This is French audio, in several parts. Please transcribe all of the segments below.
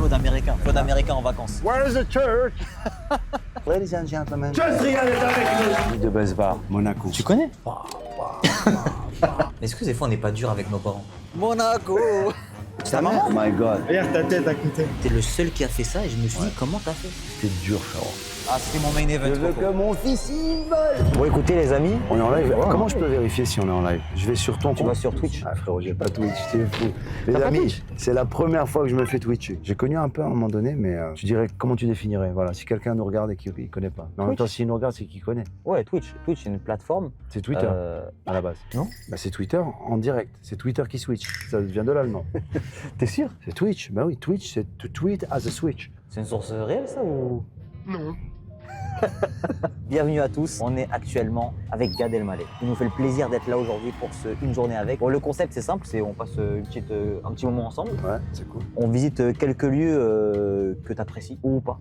d'Américain. Feu d'Américain en vacances. Where is the church? Ladies and gentlemen. Just Riyad est avec nous. De Besbar, Monaco. Tu connais? Est-ce que des fois on n'est pas dur avec nos parents? Monaco. C'est ta maman? Oh my god. Regarde ta tête à côté. T'es le seul qui a fait ça et je me suis dit comment t'as fait? C'était dur, frérot. Ah, c'était mon main event. Je veux Coco. que mon fils y vole. Bon, écoutez les amis, On est en live. Ouais, Comment ouais. je peux vérifier si on est en live? Je vais sur ton tu compte. vas sur Twitch. Ah frérot, j'ai pas Twitch, t'es fou. Les T'as pas amis, Twitch? c'est la première fois que je me fais twitcher. J'ai connu un peu à un moment donné, mais tu dirais, comment tu définirais? Voilà, si quelqu'un nous regarde et qu'il ne connaît pas. Mais en même temps, s'il nous regarde, c'est qu'il connaît. Ouais, Twitch. Twitch, c'est une plateforme. C'est Twitter, à la base. Non? Bah c'est Twitter en direct. C'est Twitter qui switch. Ça vient de l'allemand. T'es sûr? C'est Twitch. Bah oui, Twitch, c'est to tweet as a switch. C'est une source réelle ça ou? Non. Bienvenue à tous, on est actuellement avec Gad Elmaleh. Il nous fait le plaisir d'être là aujourd'hui pour une journée avec. Bon, le concept c'est simple, c'est on passe un petit moment ensemble. Ouais, c'est cool. On visite quelques lieux que tu apprécies ou pas.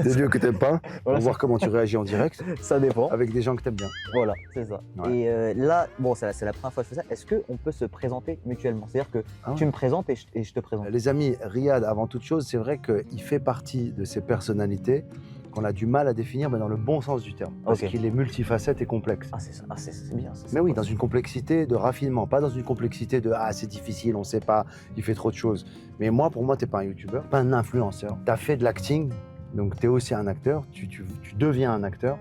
Des lieux que t'aimes pas, Voilà, pour voir comment tu réagis en direct, Ça dépend. avec des gens que t'aimes bien. Voilà, c'est ça. Ouais. Et là, bon, c'est la première fois que je fais ça. Est-ce qu'on peut se présenter mutuellement? C'est-à-dire que Ah ouais. tu me présentes et je te présente. Les amis, Riyad, avant toute chose, c'est vrai qu'il fait partie de ces personnalités qu'on a du mal à définir, mais dans le bon sens du terme. Parce Ok. qu'il est multifacette et complexe. Ah, c'est ça. Ah, c'est bien. Ça, Mais oui, dans une complexité de raffinement, pas dans une complexité de ah c'est difficile, on sait pas, il fait trop de choses. Mais moi, pour moi, t'es pas un youtubeur, pas un influenceur. T'as fait de l'acting, donc t'es aussi un acteur, tu deviens un acteur,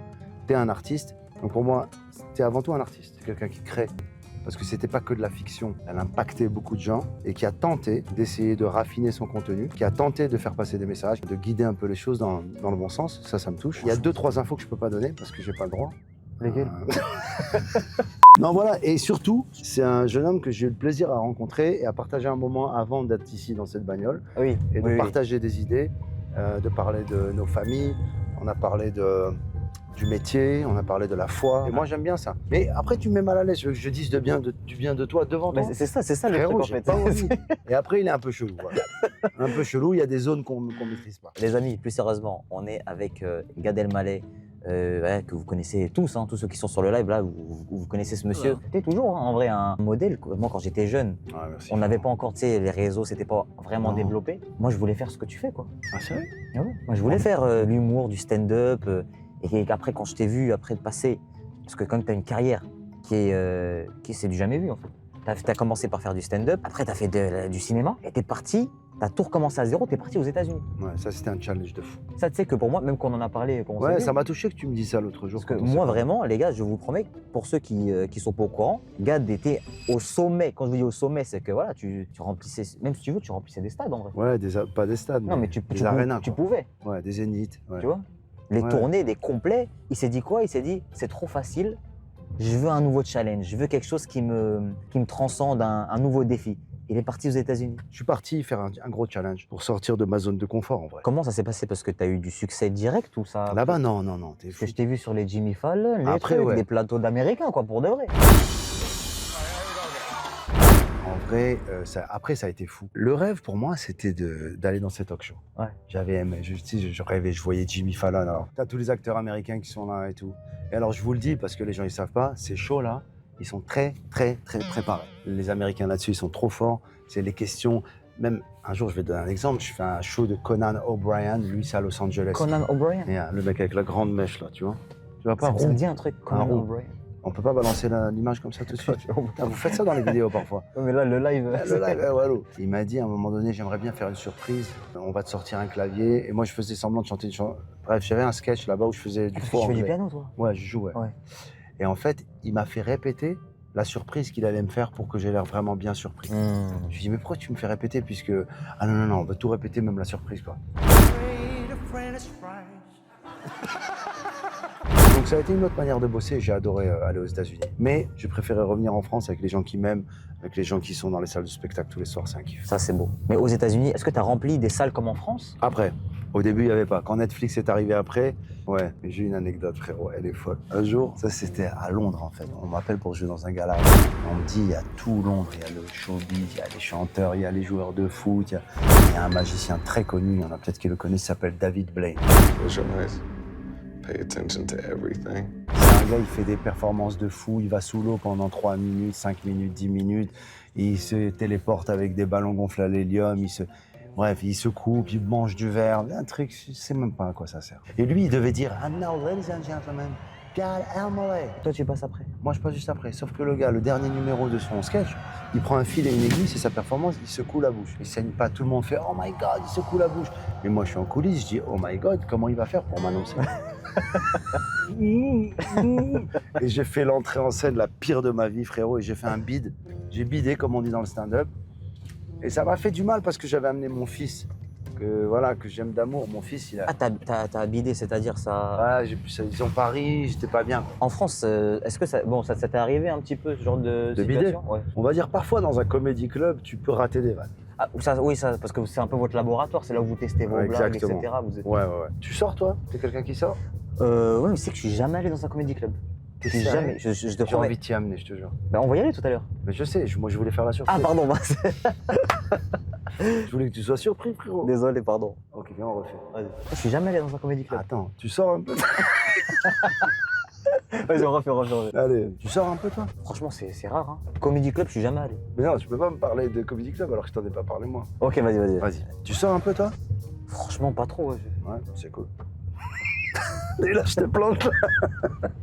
t'es un artiste. Donc pour moi, t'es avant tout un artiste, quelqu'un qui crée. Parce que c'était pas que de la fiction, elle impactait beaucoup de gens et qui a tenté d'essayer de raffiner son contenu, qui a tenté de faire passer des messages, de guider un peu les choses dans le bon sens. Ça me touche. Il y a 2-3 infos que je peux pas donner parce que j'ai pas le droit. Lesquelles? Non, voilà, et surtout, c'est un jeune homme que j'ai eu le plaisir à rencontrer et à partager un moment avant d'être ici dans cette bagnole Oui. et de oui, oui. partager des idées, de parler de nos familles, on a parlé du métier, on a parlé de la foi. Et moi, j'aime bien ça. Mais après, tu me mets mal à l'aise, je veux que je dise du bien de toi devant toi. Mais c'est ça le Frérot, truc en j'ai fait. pas envie. Et après, il est un peu chelou. Voilà. Un peu chelou, il y a des zones qu'on maîtrise pas. Les amis, plus sérieusement, on est avec Gad Elmaleh, que vous connaissez tous, hein, tous ceux qui sont sur le live là, vous connaissez ce monsieur. C'était toujours en vrai un modèle. Moi, quand j'étais jeune, Ouais, merci. on n'avait pas encore, tu sais, les réseaux, c'était pas vraiment Non. développé. Moi, je voulais faire ce que tu fais, quoi. Ah, c'est vrai? Ah ouais. Moi, je voulais faire l'humour, du stand-up, et qu'après, quand je t'ai vu, après de passer, parce que quand tu as une carrière qui c'est du jamais vu en fait. Tu as commencé par faire du stand-up, après tu as fait du cinéma, et tu es parti, tu as tout recommencé à zéro, tu es parti aux États-Unis. Ouais, ça, c'était un challenge de fou. Ça, tu sais que pour moi, même quand on en a parlé, quand on s'est Ouais, vu, ça m'a touché que tu me dis ça l'autre jour. parce que quand on s'est moi, parlé. vraiment, les gars, je vous promets, pour ceux qui sont pas au courant, Gad était au sommet. Quand je vous dis au sommet, c'est que voilà, tu remplissais, même si tu veux, tu remplissais des stades en vrai. Ouais, pas des stades, Non, mais des arénas, tu quoi. pouvais, Ouais, des zéniths. Ouais. tu vois. Les Ouais. tournées, des complets, il s'est dit quoi? Il s'est dit, c'est trop facile, je veux un nouveau challenge, je veux quelque chose qui me transcende, un nouveau défi. Il est parti aux États-Unis. Je suis parti faire un gros challenge pour sortir de ma zone de confort, en vrai. Comment ça s'est passé? Parce que tu as eu du succès direct ou ça? Là-bas, non, t'es Parce fou. que je t'ai vu sur les Jimmy Fallon, les Après, trucs, ouais. des plateaux d'Américains, quoi, pour de vrai. En vrai, après, ça a été fou. Le rêve, pour moi, c'était d'aller dans ces talk shows. Ouais. J'avais aimé, je rêvais, je voyais Jimmy Fallon. Alors, t'as tous les acteurs américains qui sont là et tout. Et alors, je vous le dis, parce que les gens, ils savent pas, ces shows-là, ils sont très, très, très préparés. Les Américains là-dessus, ils sont trop forts. C'est les questions. Même un jour, je vais te donner un exemple. Je fais un show de Conan O'Brien. Lui, c'est à Los Angeles. Conan O'Brien. Et, le mec avec la grande mèche, là, tu vois. Tu vois pas Ça me rond. dit un truc, Conan rond. O'Brien. On peut pas balancer l'image comme ça tout de suite. Putain, vous faites ça dans les vidéos parfois. Mais là, le live. Le live, wallo. Il m'a dit à un moment donné, j'aimerais bien faire une surprise. On va te sortir un clavier. Et moi, je faisais semblant de chanter une chanson. Bref, j'avais un sketch là-bas où je faisais du faux Tu fais du anglais. piano, toi? Ouais, je jouais. Ouais. Et en fait, il m'a fait répéter la surprise qu'il allait me faire pour que j'ai l'air vraiment bien surpris. Je lui ai dit, mais pourquoi tu me fais répéter puisque... Ah non, on va tout répéter, même la surprise, quoi. Donc ça a été une autre manière de bosser, j'ai adoré aller aux États-Unis. Mais je préférais revenir en France avec les gens qui m'aiment, avec les gens qui sont dans les salles de spectacle tous les soirs, c'est un kiff. Ça, c'est beau. Mais aux États-Unis, est-ce que tu as rempli des salles comme en France? Après, au début, il n'y avait pas. Quand Netflix est arrivé après, ouais, j'ai une anecdote, frérot, elle est folle. Un jour, ça c'était à Londres en fait. On m'appelle pour jouer dans un gala. On me dit, il y a tout Londres, il y a le showbiz, il y a les chanteurs, il y a les joueurs de foot, il y a un magicien très connu, il y en a peut-être qui le connaissent, il s'appelle David Blaine. Close your eyes. Pay attention to everything. C'est un gars, il fait des performances de fou, il va sous l'eau pendant 3 minutes, 5 minutes, 10 minutes, il se téléporte avec des ballons gonflés à l'hélium, Bref, il se coupe, il mange du verre, un truc, je sais même pas à quoi ça sert. Et lui, il devait dire « And now, ladies and gentlemen, Gad Elmaleh ». Toi, tu passes après. Moi, je passe juste après. Sauf que le gars, le dernier numéro de son sketch, il prend un fil et une aiguille, c'est sa performance, il secoue la bouche. Il saigne pas, tout le monde fait « Oh my God », il secoue la bouche. Mais moi, je suis en coulisses, je dis « Oh my God, comment il va faire pour m'annoncer ?» Et j'ai fait l'entrée en scène la pire de ma vie, frérot, et j'ai fait un bide. J'ai bidé, comme on dit dans le stand-up. Et ça m'a fait du mal parce que j'avais amené mon fils, que j'aime d'amour. Mon fils, il a... Ah, t'as bidé, c'est-à-dire ça... Ah, ils ont Paris, j'étais pas bien. En France, est-ce que ça t'est arrivé un petit peu, ce genre de bider situation? Ouais. On va dire, parfois, dans un comédie club, tu peux rater des vannes. Ah, oui, parce que c'est un peu votre laboratoire, c'est là où vous testez vos Ouais, blagues, exactement. etc. Vous êtes... Ouais. Tu sors, toi? T'es quelqu'un qui sort? Ouais, mais c'est que je suis jamais allé dans un comédie club. T'es Je suis sérieux? jamais. Je te J'ai promets. envie de t'y amener, je te jure. Bah, on va y aller tout à l'heure. Mais je sais, moi, je voulais faire la surprise. Ah, pardon, bah, Je voulais que tu sois surpris, frérot. désolé, pardon. Ok, viens, on refait. Vas-y. Je suis jamais allé dans un comédie club. Attends, tu sors un peu? Vas-y, on refait. Allez, tu sors un peu, toi? Franchement, c'est rare, hein. Comédie club, je suis jamais allé. Mais non, tu peux pas me parler de comedy club alors que je t'en ai pas parlé, moi. Ok, vas-y. Vas-y. Tu sors un peu, toi? Franchement, pas trop. Ouais. Ouais, c'est cool. Et là, je te plante.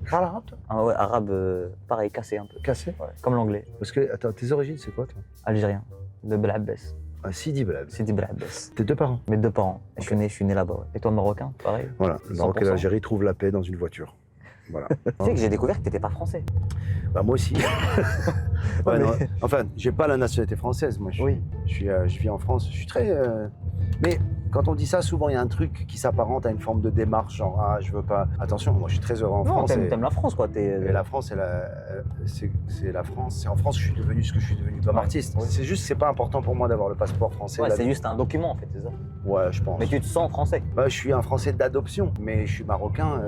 Parle arabe, toi? Ah ouais, arabe, pareil, cassé un peu. Cassé? Ouais, comme l'anglais. Parce que, attends, tes origines, c'est quoi, toi? Algérien, de Blabbès. Ah, Sidi Blab. Sidi Blabbès. Tes deux parents? Mes deux parents. Je suis né là-bas. Ouais. Et toi, marocain, pareil? Voilà, le Maroc et 100%. l'Algérie trouvent la paix dans une voiture. Voilà. Tu sais que j'ai découvert que t'étais pas français. Bah, moi aussi. Ouais, non, enfin, j'ai pas la nationalité française. Moi, je vis en France. Je suis très. Mais quand on dit ça, souvent il y a un truc qui s'apparente à une forme de démarche, genre ah, je veux pas. Attention, moi, je suis très heureux en Non, France. t'aimes la France, quoi. Et la France, c'est la France. C'est en France que je suis devenu ce que je suis devenu comme artiste. Ouais. C'est juste, c'est pas important pour moi d'avoir le passeport français. Ouais, là. c'est juste un document, en fait, c'est ça. Ouais, je pense. Mais tu te sens français. Bah, je suis un Français d'adoption, mais je suis marocain.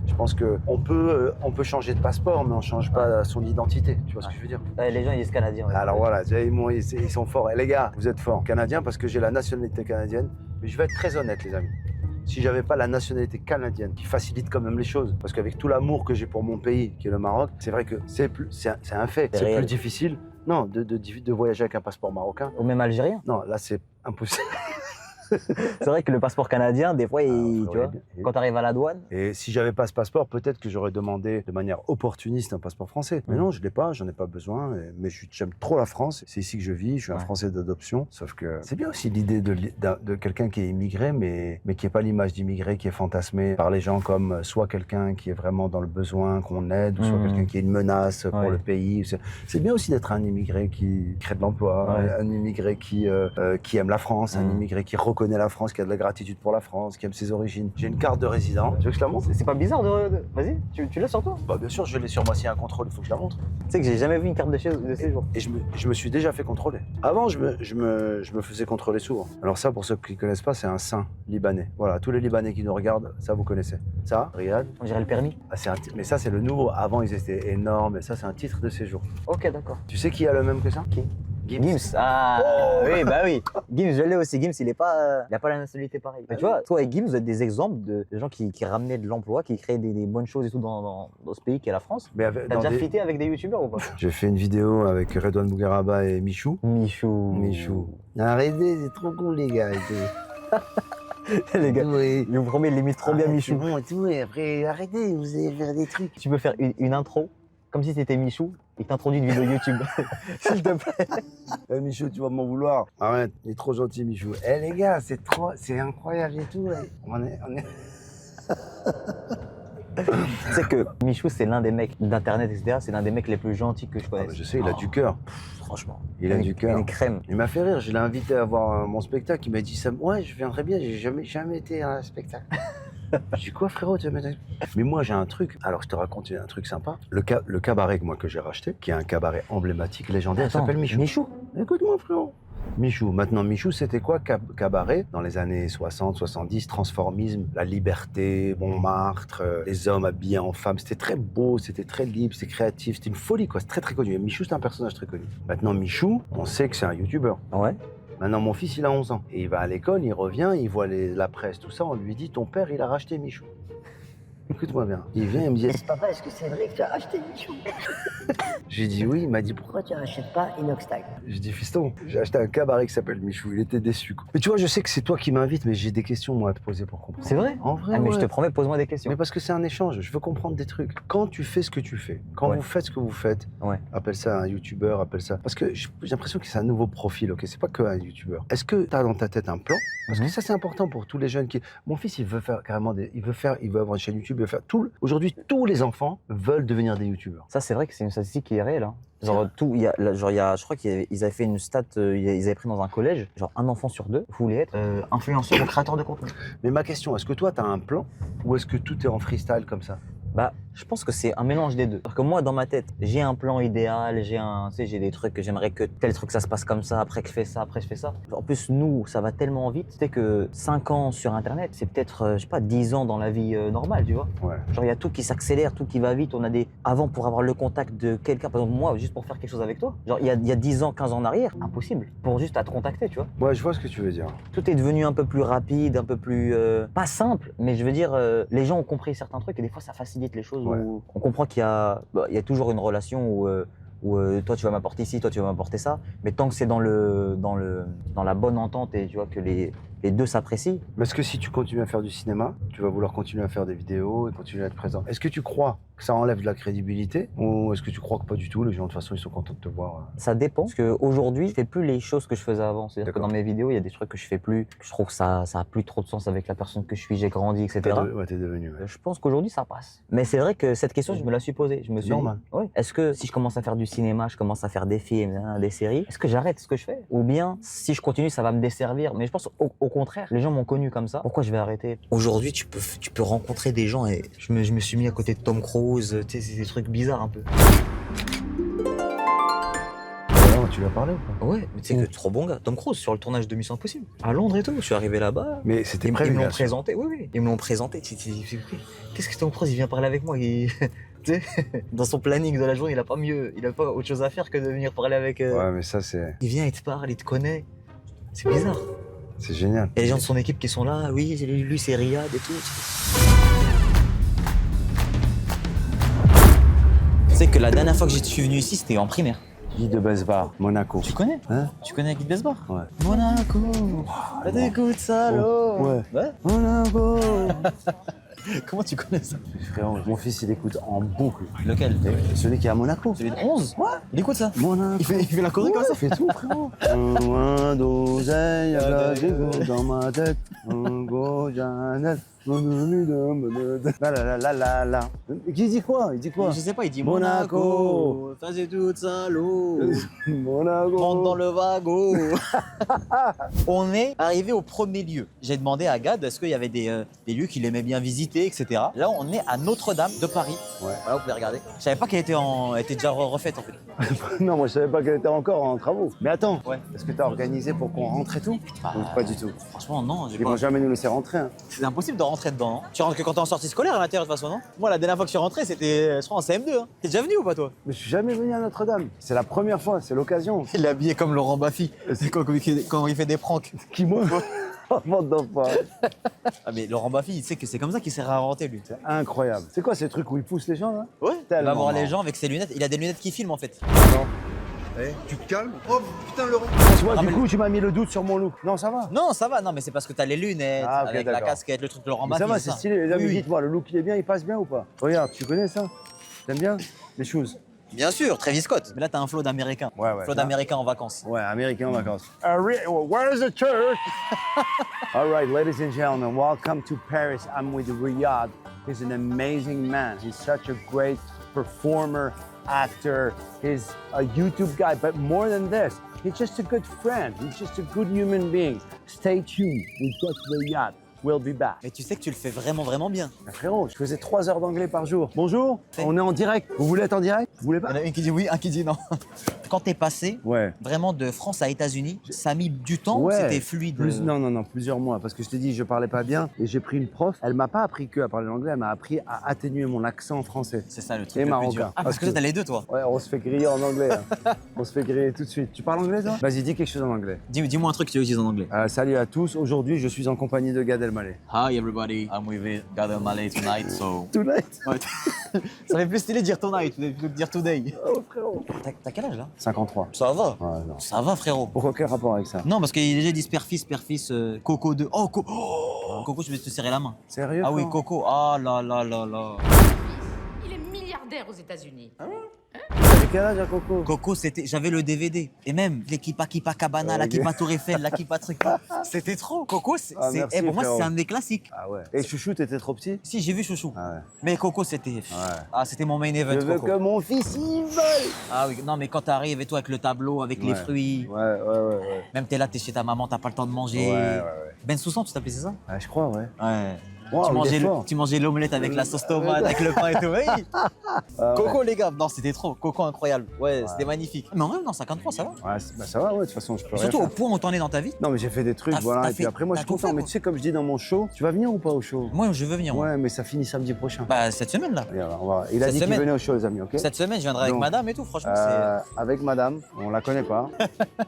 Je pense qu'on peut changer de passeport, mais on change pas son identité. Tu vois ce que je veux dire? Ouais, les gens, ils disent canadien. Ouais. Alors voilà, ils sont forts. Et les gars, vous êtes forts. Canadiens parce que j'ai la nationalité canadienne. Mais je vais être très honnête, les amis. Si j'avais pas la nationalité canadienne, qui facilite quand même les choses, parce qu'avec tout l'amour que j'ai pour mon pays, qui est le Maroc, c'est vrai que c'est un fait. C'est plus difficile, non, de voyager avec un passeport marocain. Ou même algérien. Non, là, c'est impossible. C'est vrai que le passeport canadien, des fois, tu vois, quand tu arrives à la douane. Et si j'avais pas ce passeport, peut-être que j'aurais demandé de manière opportuniste un passeport français. Mais non, je l'ai pas, j'en ai pas besoin. Mais j'aime trop la France. C'est ici que je vis. Je suis un Français d'adoption. Sauf que c'est bien aussi l'idée de quelqu'un qui est immigré, mais qui n'est pas l'image d'immigré qui est fantasmée par les gens comme soit quelqu'un qui est vraiment dans le besoin, qu'on aide, ou soit quelqu'un qui est une menace pour le pays. C'est bien aussi d'être un immigré qui crée de l'emploi, un immigré qui aime la France, un immigré qui reconnaît la France, qui a de la gratitude pour la France, qui aime ses origines. J'ai une carte de résident. Tu veux que je la montre? C'est pas bizarre de... Vas-y, tu l'as sur toi? Bah bien sûr, je l'ai sur moi. S'il y a un contrôle, il faut que je la montre. Tu sais que j'ai jamais vu une carte de séjour. Et je me suis déjà fait contrôler. Avant, je me faisais contrôler souvent. Alors ça, pour ceux qui ne connaissent pas, c'est un saint libanais. Voilà, tous les Libanais qui nous regardent, ça vous connaissez. Ça, Riyad. On dirait le permis. Ah, mais ça, c'est le nouveau. Avant, ils étaient énormes. Et ça, c'est un titre de séjour. Ok, d'accord. Tu sais qui a le même que ça? Qui? Gims. Gims. Ah, oui, bah oui. Gims, je l'ai aussi. Gims, il a pas la nationalité pareille. Mais tu vois, toi et Gims, vous êtes des exemples de gens qui ramenaient de l'emploi, qui créaient des bonnes choses et tout dans ce pays qui est la France. T'as déjà fité avec des youtubeurs ou pas? J'ai fait une vidéo avec Redouane Bougueraba et Michou. Michou. Arrêtez, c'est trop cool, les gars. Les gars, Oui. je vous promets, il limite trop bien Michou. Bon, et tout, et après, arrêtez, vous allez faire des trucs. Tu peux faire une intro, comme si c'était Michou, et que t'introduis une vidéo YouTube. S'il te plaît. Michou, tu vas m'en vouloir. Arrête, il est trop gentil, Michou. Les gars, c'est incroyable et tout. On est... Tu sais que Michou, c'est l'un des mecs d'Internet, etc. C'est l'un des mecs les plus gentils que je connaisse. Je sais, il a du cœur. Franchement. Il a du cœur. Une crème. Il m'a fait rire, je l'ai invité à voir mon spectacle. Il m'a dit, ouais, je viendrai bien, j'ai jamais été à un spectacle. Je dis quoi, frérot? Mais moi, j'ai un truc. Alors, je te raconte un truc sympa. Le cabaret que j'ai racheté, qui est un cabaret emblématique, légendaire, il s'appelle Michou. Michou? Écoute-moi, frérot. Michou. Maintenant, Michou, c'était quoi cabaret? Dans les années 60, 70, transformisme, la liberté, Montmartre, les hommes habillés en femmes. C'était très beau, c'était très libre, c'était créatif, c'était une folie, quoi. C'est très, très connu. Et Michou, c'est un personnage très connu. Maintenant, Michou, on sait que c'est un youtubeur. Ouais. Maintenant, mon fils, il a 11 ans. Et il va à l'école, il revient, il voit la presse, tout ça. On lui dit, ton père, il a racheté Michou. Écoute-moi bien. Il vient, il me dit, Papa, est-ce que c'est vrai que tu as acheté Michou? j'ai dit oui, il m'a dit pourquoi. Pourquoi tu n'achètes pas Inoxtag? J'ai dit fiston, j'ai acheté un cabaret qui s'appelle Michou, il était déçu. Quoi. Mais tu vois, je sais que c'est toi qui m'invites, mais j'ai des questions moi à te poser pour comprendre. C'est vrai? En vrai, Ah, mais ouais. je te promets, pose-moi des questions. Mais parce que c'est un échange, je veux comprendre des trucs. Quand tu fais ce que tu fais, quand Ouais. vous faites ce que vous faites, Ouais. appelle ça un youtubeur, appelle ça. Parce que j'ai l'impression que c'est un nouveau profil, ok? C'est pas que un youtubeur. Est-ce que tu as dans ta tête un plan? Parce que ça, c'est important pour tous les jeunes qui. Mon fils, il veut faire carrément des. Il veut avoir une chaîne YouTube, il veut faire tout. Aujourd'hui, tous les enfants veulent devenir des youtubeurs. Ça, c'est vrai que c'est une statistique qui est réelle. Hein. C'est Genre, vrai. tout, il y a, là, genre, je crois qu'ils avaient fait une stat, ils avaient pris dans un collège, genre un enfant sur deux voulait être influenceur ou créateur de contenu. Mais ma question, est-ce que toi, tu as un plan ou est-ce que tout est en freestyle comme ça? Bah, je pense que c'est un mélange des deux. Parce que moi, dans ma tête, j'ai un plan idéal, tu sais, j'ai des trucs que j'aimerais que tel truc ça se passe comme ça, après que je fais ça, après je fais ça. En plus, nous, ça va tellement vite, tu sais que 5 ans sur Internet, c'est peut-être, je sais pas, 10 ans dans la vie normale, tu vois. Ouais. Genre, il y a tout qui s'accélère, tout qui va vite. On a des. Avant, pour avoir le contact de quelqu'un, par exemple, moi, juste pour faire quelque chose avec toi, genre, il y a 10 ans, 15 ans en arrière, impossible. Pour juste à te contacter, tu vois. Ouais, je vois ce que tu veux dire. Tout est devenu un peu plus rapide, un peu plus. Pas simple, mais je veux dire, les gens ont compris certains trucs et des fois, ça facilite les choses. Ouais. Où on comprend qu'il y a toujours une relation où toi, tu vas m'apporter ici, toi, tu vas m'apporter ça. Mais tant que c'est dans la bonne entente et tu vois que les deux s'apprécient. Mais est-ce que si tu continues à faire du cinéma, tu vas vouloir continuer à faire des vidéos et continuer à être présent? Est-ce que tu crois que ça enlève de la crédibilité ou est-ce que tu crois que pas du tout? Les gens, de toute façon, ils sont contents de te voir. Ça dépend, parce qu'aujourd'hui, je fais plus les choses que je faisais avant. C'est-à-dire que D'accord. dans mes vidéos, il y a des trucs que je fais plus, que je trouve que ça a plus trop de sens avec la personne que je suis, j'ai grandi, etc. Ouais, t'es devenu. Ouais. Je pense qu'aujourd'hui, ça passe. Mais c'est vrai que cette question, je me la suis posée. Je me suis dit, Normal. oui, est-ce que si je commence à faire du cinéma, je commence à faire des films, des séries, est-ce que j'arrête ce que je fais? Ou bien, si je continue, ça va me desservir? Mais je pense au contraire, les gens m'ont connu comme ça. Pourquoi je vais arrêter? Aujourd'hui, tu peux rencontrer des gens et je me suis mis à côté de Tom Cruise, tu sais, c'est des trucs bizarres un peu. Alors, tu lui as parlé ou pas? Ouais, mais tu sais que trop bon gars. Tom Cruise sur le tournage de Mission Impossible. À Londres et tout, je suis arrivé là-bas. Mais c'était Ils prévu. me l'ont bien sûr. présenté, oui. Ils me l'ont présenté. Qu'est-ce que Tom Cruise, il vient parler avec moi? Tu sais, dans son planning de la journée, il a pas autre chose à faire que de venir parler avec. Ouais, mais ça, c'est Il te parle, il te connaît. C'est bizarre. génial. Il y a les gens de son équipe qui sont là, oui, lui c'est Riyad et tout. Tu sais que la dernière fois que je suis venu ici, c'était en primaire. Guy de Besbar, Monaco. Tu connais? Hein? Tu connais Guy de Besbar? Ouais. Monaco. T'écoutes ça, Ouais. Ouais. Monaco. Comment tu connais ça? Frérot, mon fils, il écoute en boucle. Lequel? Celui qui est à Monaco. Celui de 11? Ouais. Il écoute ça? Monaco. Il fait la choré comme ça? Il fait tout, frérot. Un d'oseille, à la gigot dans ma tête. Un gros Janel. La la la la la la. Qui dit quoi? Il dit quoi? Je sais pas, il dit Monaco. Ça c'est tout ça, l'eau. Monaco. Monte dans le wagon. On est arrivé au premier lieu. J'ai demandé à Gad est-ce qu'il y avait des lieux qu'il aimait bien visiter, etc. Là, on est à Notre-Dame de Paris. Ouais. Voilà, vous pouvez regarder. Je savais pas qu'elle était déjà refaite en fait. Non, moi je savais pas qu'elle était encore en travaux. Mais attends, Ouais. est-ce que t'as organisé pour qu'on rentre et tout? Ou pas du tout? Franchement, non. Ils vont jamais nous laisser rentrer. Hein. C'est impossible de rentrer dedans. Hein. Tu rentres que quand t'es en sortie scolaire à l'intérieur de toute façon, non? Moi, la dernière fois que je suis rentré, c'était, je crois, en CM2. Hein. T'es déjà venu ou pas, toi? Mais je suis jamais venu à Notre-Dame. C'est la première fois, c'est l'occasion. Il est habillé comme Laurent Baffy. C'est quand il fait des pranks. Qui moi? Bande d'enfants. Ah, mais Laurent Baffy, il sait que c'est comme ça qu'il s'est réinventé, lui. C'est incroyable. C'est quoi ces trucs où ils poussent les gens là? Ouais. Il Tellement va voir les marrant. gens avec ses lunettes. Il a des lunettes qui filment en fait. Tu te calmes? Oh putain Laurent! Tu vois, Ah, du mais coup, tu m'as mis le doute sur mon look. Non, ça va. Non, ça va. Non, mais c'est parce que t'as les lunettes, Ah, ok, avec la d'accord. casquette, le truc de Laurent Mais Baffy. ça va, c'est stylé. Là, Oui, mais oui. dites-moi, le look il est bien, il passe bien ou pas? Regarde, tu connais ça? T'aimes bien les choses? Bien sûr, Travis Scott. Mais là, t'as un flow d'américain. Ouais, ouais. Flow d'américain en vacances. Ouais, américain en vacances. Where is the church? All right, ladies and gentlemen, welcome to Paris. I'm with Riyad. He's an amazing man. He's such a great performer, actor. He's a YouTube guy, but more than this, he's just a good friend. He's just a good human being. Stay tuned. We've got Riyad. We'll be back. Mais tu sais que tu le fais vraiment, vraiment bien. Mais frérot, je faisais 3 heures d'anglais par jour. Bonjour, on est en direct. Vous voulez être en direct? Vous voulez Il pas? y en a une qui dit oui, un qui dit non. quand t'es passé Ouais. vraiment de France à États-Unis, ça a mis du temps ou Ouais. c'était fluide? Non, plusieurs mois. Parce que je t'ai dit, je parlais pas bien et j'ai pris une prof. Elle m'a pas appris que à parler l'anglais, elle m'a appris à atténuer mon accent français. C'est ça le truc Et le plus marocain. dur. Ah, parce Parce que que- t'as les deux, toi. Ouais, on se fait griller en anglais. Hein. On se fait griller tout de suite. Tu parles anglais, toi? Vas-y, dis quelque chose en anglais. Dis-moi un truc que tu utilises en anglais. Salut à tous. Aujourd'hui, je suis en compagnie de Gad Elmaleh. Hi everybody, I'm with Gad Elmaleh tonight, so... Tonight. Ouais. Ça fait plus stylé de dire tonight plutôt que de dire today. Oh, frérot. T'as quel âge là? 53. Ça va. Ouais, non. Ça va, frérot. Pourquoi, quel rapport avec ça? Non, parce qu'il est déjà dit père-fils, Coco 2. Oh, Coco, je vais te serrer la main. Sérieux? Ah oui, frérot? Coco. Ah là là là là. Il est milliardaire aux États-Unis. T'avais quel âge à Coco? Coco, c'était, j'avais le DVD. Et même l'équipa Kipa Cabana, la Ok. Kipa Tour Eiffel, la Kipa truc. C'était trop. Coco, Ah, merci, pour moi, frérot. c'est un des classiques. Ah ouais. Et Chouchou, t'étais trop petit? Si, j'ai vu Chouchou. Ah ouais. Mais Coco, c'était. Ah, c'était mon main event, Je veux Coco. que mon fils y vole. Ah oui, non, mais quand t'arrives et tout avec le tableau, avec les Ouais. fruits, Ouais. même t'es là, t'es chez ta maman, t'as pas le temps de manger. Ouais. Ben Soussan, tu t'appelais, c'est ça? Ah, je crois, ouais. Ouais. Wow, il est fort. Tu mangeais l'omelette avec la sauce tomate, avec le pain et tout. Oui. Ah, Coco, les gars, non, c'était trop. Coco, incroyable. Ouais, c'était magnifique. Mais en vrai, non, 53, ça va. Ouais, bah ça va, ouais, de toute façon, je peux Et rien surtout, au faire. point où t'en es dans ta vie. Non, mais j'ai fait des trucs, T'as- voilà. t'as Et puis fait- après, moi, je t'as suis tout content. fait, Mais quoi. tu sais, comme je dis dans mon show, tu vas venir ou pas au show? Moi, je veux venir. moi. Ouais, mais ça finit samedi prochain. Bah, cette semaine, là. Allez, on va- Il a Cette dit qu'il semaine. venait au show, les amis, ok? Cette semaine, je viendrai avec Donc, madame et tout, franchement, Avec madame, on la connaît pas.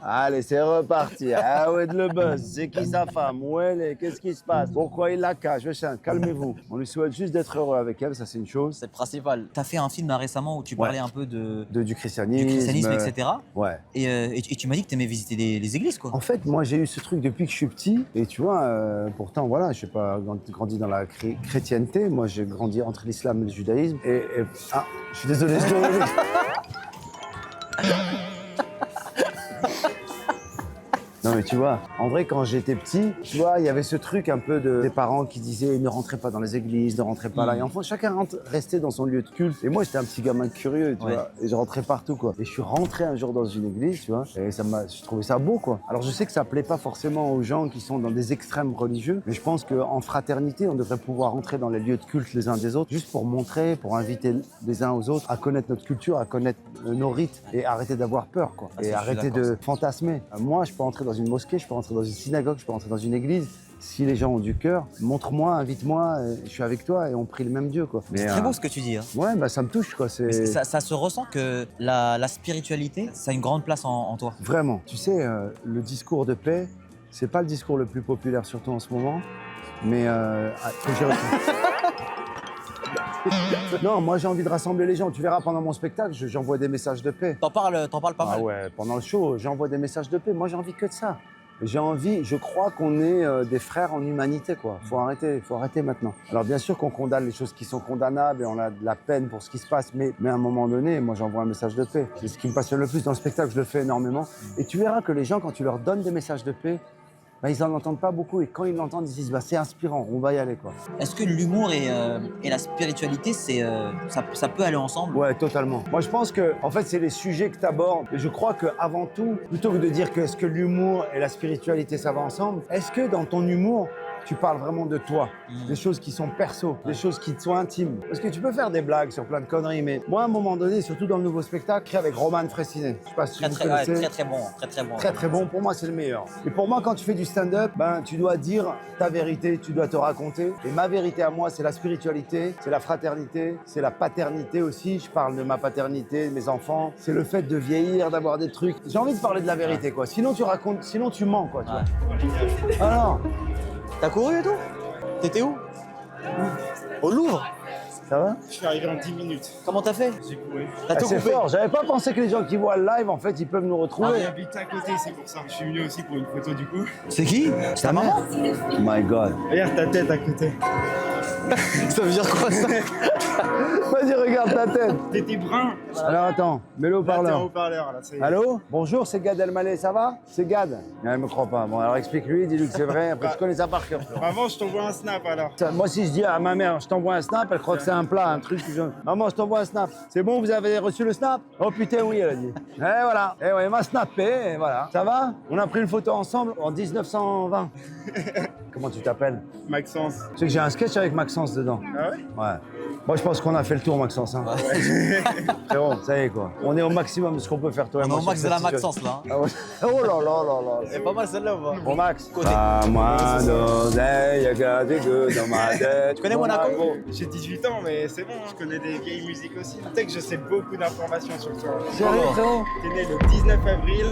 Allez, c'est reparti. Ah ouais, de le buzz. C'est qui sa femme? Où elle est? Qu'est-ce qui se passe? Pourquoi il la cache? Calmez-vous. On lui souhaite juste d'être heureux avec elle, ça c'est une chose. c'est le principal. T'as fait un film là récemment où tu parlais un peu de, Du christianisme. du christianisme, etc. Ouais. Et tu m'as dit que t'aimais visiter les églises, quoi. En fait, moi, j'ai eu ce truc depuis que je suis petit. Et tu vois, pourtant, voilà, je n'ai pas grandi dans la chrétienté. Moi, j'ai grandi entre l'islam et le judaïsme. Ah, je suis désolé, je dois... Non, mais tu vois, en vrai, quand j'étais petit, tu vois, il y avait ce truc un peu des parents qui disaient ne rentrez pas dans les églises, ne rentrez pas là. Et enfin, chacun restait dans son lieu de culte. Et moi, j'étais un petit gamin curieux, tu Ouais. vois, et je rentrais partout, quoi. Et je suis rentré un jour dans une église, tu vois, et je trouvais ça beau, quoi. Alors, je sais que ça plaît pas forcément aux gens qui sont dans des extrêmes religieux, mais je pense qu'en fraternité, on devrait pouvoir rentrer dans les lieux de culte les uns des autres, juste pour montrer, pour inviter les uns aux autres à connaître notre culture, à connaître nos rites, et arrêter d'avoir peur, quoi. Ah, ça, Et je suis arrêter d'accord, de fantasmer. Moi, je peux rentrer dans une mosquée, je peux rentrer dans une synagogue, je peux rentrer dans une église. Si les gens ont du cœur, montre-moi, invite-moi, je suis avec toi et on prie le même Dieu, quoi. C'est très beau ce que tu dis. Hein. Ouais, bah ça me touche, quoi. Mais C'est ça se ressent que la spiritualité, ça a une grande place en toi. vraiment. Tu sais, le discours de paix, c'est pas le discours le plus populaire, surtout en ce moment. Mais que j'ai reçu. Non, moi j'ai envie de rassembler les gens. Tu verras pendant mon spectacle, j'envoie des messages de paix. T'en parles pas mal. Ah ouais, pendant le show, j'envoie des messages de paix. Moi, j'ai envie que de ça. J'ai envie, je crois qu'on est des frères en humanité, quoi. Faut arrêter maintenant. Alors bien sûr qu'on condamne les choses qui sont condamnables et on a de la peine pour ce qui se passe, mais à un moment donné, moi j'envoie un message de paix. C'est ce qui me passionne le plus dans le spectacle, je le fais énormément. Et tu verras que les gens, quand tu leur donnes des messages de paix, bah, ils n'en entendent pas beaucoup et quand ils l'entendent, ils se disent bah, c'est inspirant, on va y aller, quoi. Est-ce que l'humour et la spiritualité, ça peut aller ensemble? Ouais, totalement. Moi, je pense que, en fait, c'est les sujets que tu abordes. Et je crois qu'avant tout, plutôt que de dire que est-ce que l'humour et la spiritualité, ça va ensemble, est-ce que dans ton humour, tu parles vraiment de toi, des choses qui sont perso, des choses qui te sont intimes. Parce que tu peux faire des blagues sur plein de conneries, mais moi, à un moment donné, surtout dans le nouveau spectacle, créé avec Roman Fressinet. Je sais pas si Très vous très, connaissez. très bon, très bon. Très très bon, pour moi c'est le meilleur. Et pour moi quand tu fais du stand-up, ben, tu dois dire ta vérité, tu dois te raconter. Et ma vérité à moi c'est la spiritualité, c'est la fraternité, c'est la paternité aussi. Je parle de ma paternité, de mes enfants. C'est le fait de vieillir, d'avoir des trucs. J'ai envie de parler de la vérité quoi. Sinon tu racontes, sinon tu mens quoi. Tu vois. Alors, T'as couru et tout? T'étais où? Au Louvre? ça va? Je suis arrivé en 10 minutes. Comment t'as fait? J'ai couru. T'as tout C'est coupé? fort, j'avais pas pensé que les gens qui voient le live en fait ils peuvent nous retrouver. J'habite à côté, c'est pour ça. Je suis venu aussi pour une photo du coup. C'est qui? C'est ta maman? Oh my god. Regarde ta tête à côté. Ça veut dire quoi ça? Vas-y regarde ta tête. T'étais brun. Alors attends, mets-le au Là, t'es en parleur. haut-parleur. Là, ça y est. Allô? Bonjour, c'est Gad Elmaleh, ça va? C'est Gad. Il me croit pas. Bon, alors explique-lui, dis-lui que c'est vrai. Après, je connais ça par cœur. Maman, je t'envoie un snap alors. Moi, si je dis à ma mère, je t'envoie un snap, elle croit que c'est un plat, un truc. Maman, je t'envoie un snap. C'est bon, vous avez reçu le snap? Oh putain, oui, elle a dit. Et voilà. Et ouais, elle m'a snappé, et voilà. Ça va? On a pris une photo ensemble en 1920. Comment tu t'appelles? Maxence. Tu sais que j'ai un sketch avec Maxence. Maxence dedans. Ah ouais? Ouais. Moi, je pense qu'on a fait le tour, Maxence. Hein. Frérot, ça y est, quoi. On est au maximum de ce qu'on peut faire, toi et On est moi. au sur max de cette la situation. Maxence là. Ah ouais. Oh là là là là. C'est pas mal celle-là ou pas? Bon, Max. Côté. Pas moins d'oseille, y'a que des gueux dans ma tête. Tu connais Monaco? J'ai 18 ans, mais c'est bon, je connais des vieilles musiques aussi. Tu sais que je sais beaucoup d'informations sur toi. Sérieux, frérot? T'es né le 19 avril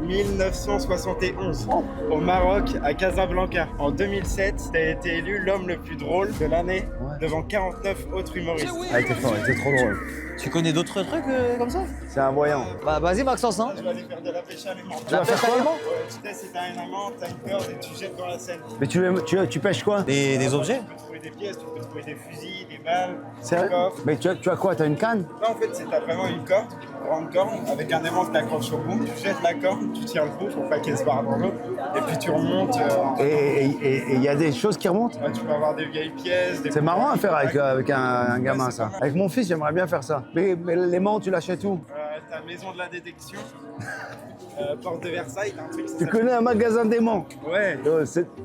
1971 au Maroc, à Casablanca. En 2007, t'as été élu l'homme le plus drôle de l'année devant 49 autres humoristes. Ah, il était fort, il était trop drôle. Tu connais d'autres trucs comme ça? C'est un voyant. Bah vas-y Maxence hein. Je vais aller faire de la pêche à l'aimant. Tu vas faire quoi? Ouais, tu sais, si t'as un aimant, t'as une corde et tu jettes dans la Seine. Mais tu pêches quoi? Des objets? Tu peux trouver des pièces, tu peux trouver des fusils, des balles, des Sérieux? coffres. Mais tu as quoi? T'as une canne? Là, en fait, c'est t'as vraiment une corde, une grande corde, avec un aimant que t'accroches au bout. Tu jettes la corde, tu tiens le bout pour pas qu'elle se barre dans l'eau. Et puis tu remontes. Et il y a des choses qui remontent? Tu peux avoir des vieilles pièces. Des C'est marrant à faire avec un gamin, ça. Avec mon fils, j'aimerais bien faire ça. Mais l'aimant, tu l'achètes où? Ta maison de la détection. Porte de Versailles, t'as un truc. Tu connais un magasin d'aimant? Ouais.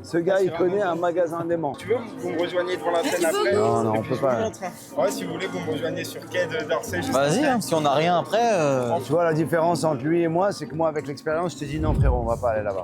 Ce gars, il connaît un magasin d'aimant. Tu veux, vous me rejoignez devant la scène après? Non, non, Et on puis peut je vous pas. montre, hein. Ouais, si vous voulez, vous me rejoignez sur quai de d'Orsay. juste Vas-y après. hein, si on a rien après. Tu vois la différence entre lui et moi, c'est que moi, avec l'expérience, je te dis non, frérot, on va pas aller là-bas.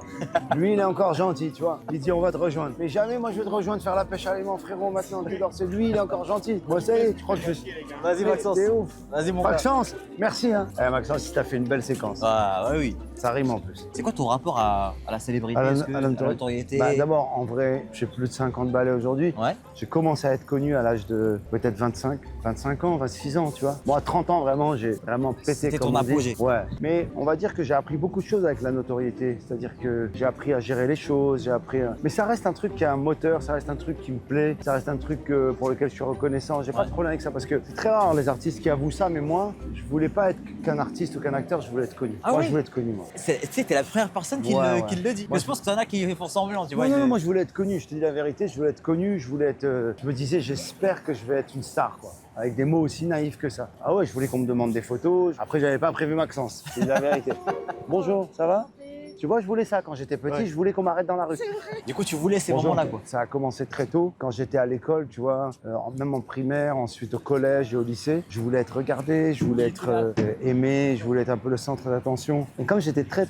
Lui, il est encore gentil, tu vois. Il dit on va te rejoindre. Mais jamais, moi, je vais te rejoindre faire la pêche à l'aimant, frérot, maintenant. C'est lui, il est encore gentil. Moi, ça y est, tu crois que je suis. Vas-y Maxence. C'est ouf. Vas-y mon frère. Maxence, merci, hein. Eh, Maxence, il t'a fait une belle séquence. Ah ouais oui. Ça rime en plus. C'est quoi ton rapport à la célébrité? À la- Est-ce que- à la notoriété. notoriété? Bah, d'abord, en vrai, j'ai plus de 50 balais aujourd'hui. Ouais. J'ai commencé à être connu à l'âge de peut-être 25 ans, 26 ans, tu vois. Moi, à 30 ans, vraiment, j'ai vraiment pété C'était comme ton on dit. apogée. Ouais. Mais on va dire que j'ai appris beaucoup de choses avec la notoriété. C'est-à-dire que j'ai appris à gérer les choses, j'ai appris à... Mais ça reste un truc qui a un moteur, ça reste un truc qui me plaît, ça reste un truc pour lequel je suis reconnaissant. J'ai pas de problème avec ça parce que c'est très rare les artistes qui avouent ça, mais moi, je voulais pas être qu'un artiste ou qu'un acteur, je voulais être connu. Ah moi, oui. je voulais être connu, moi. Tu sais, t'es la première personne qui, Ouais, le, ouais. qui le dit. Mais je pense que t'en as qui font semblant, tu vois. Non, moi je voulais être connu, je te dis la vérité, je voulais être connu, je voulais être. Je me disais, j'espère que je vais être une star, quoi. Avec des mots aussi naïfs que ça. Ah ouais, je voulais qu'on me demande des photos. Après, j'avais pas prévu Maxence, je te dis la vérité. Bonjour, ça va? Tu vois, je voulais ça quand j'étais petit, je voulais qu'on m'arrête dans la rue. Du coup, tu voulais ces Bonjour. moments-là, quoi. Ça a commencé très tôt, quand j'étais à l'école, tu vois, même en primaire, ensuite au collège et au lycée. Je voulais être regardé, je voulais être aimé, je voulais être un peu le centre d'attention. Et comme j'étais très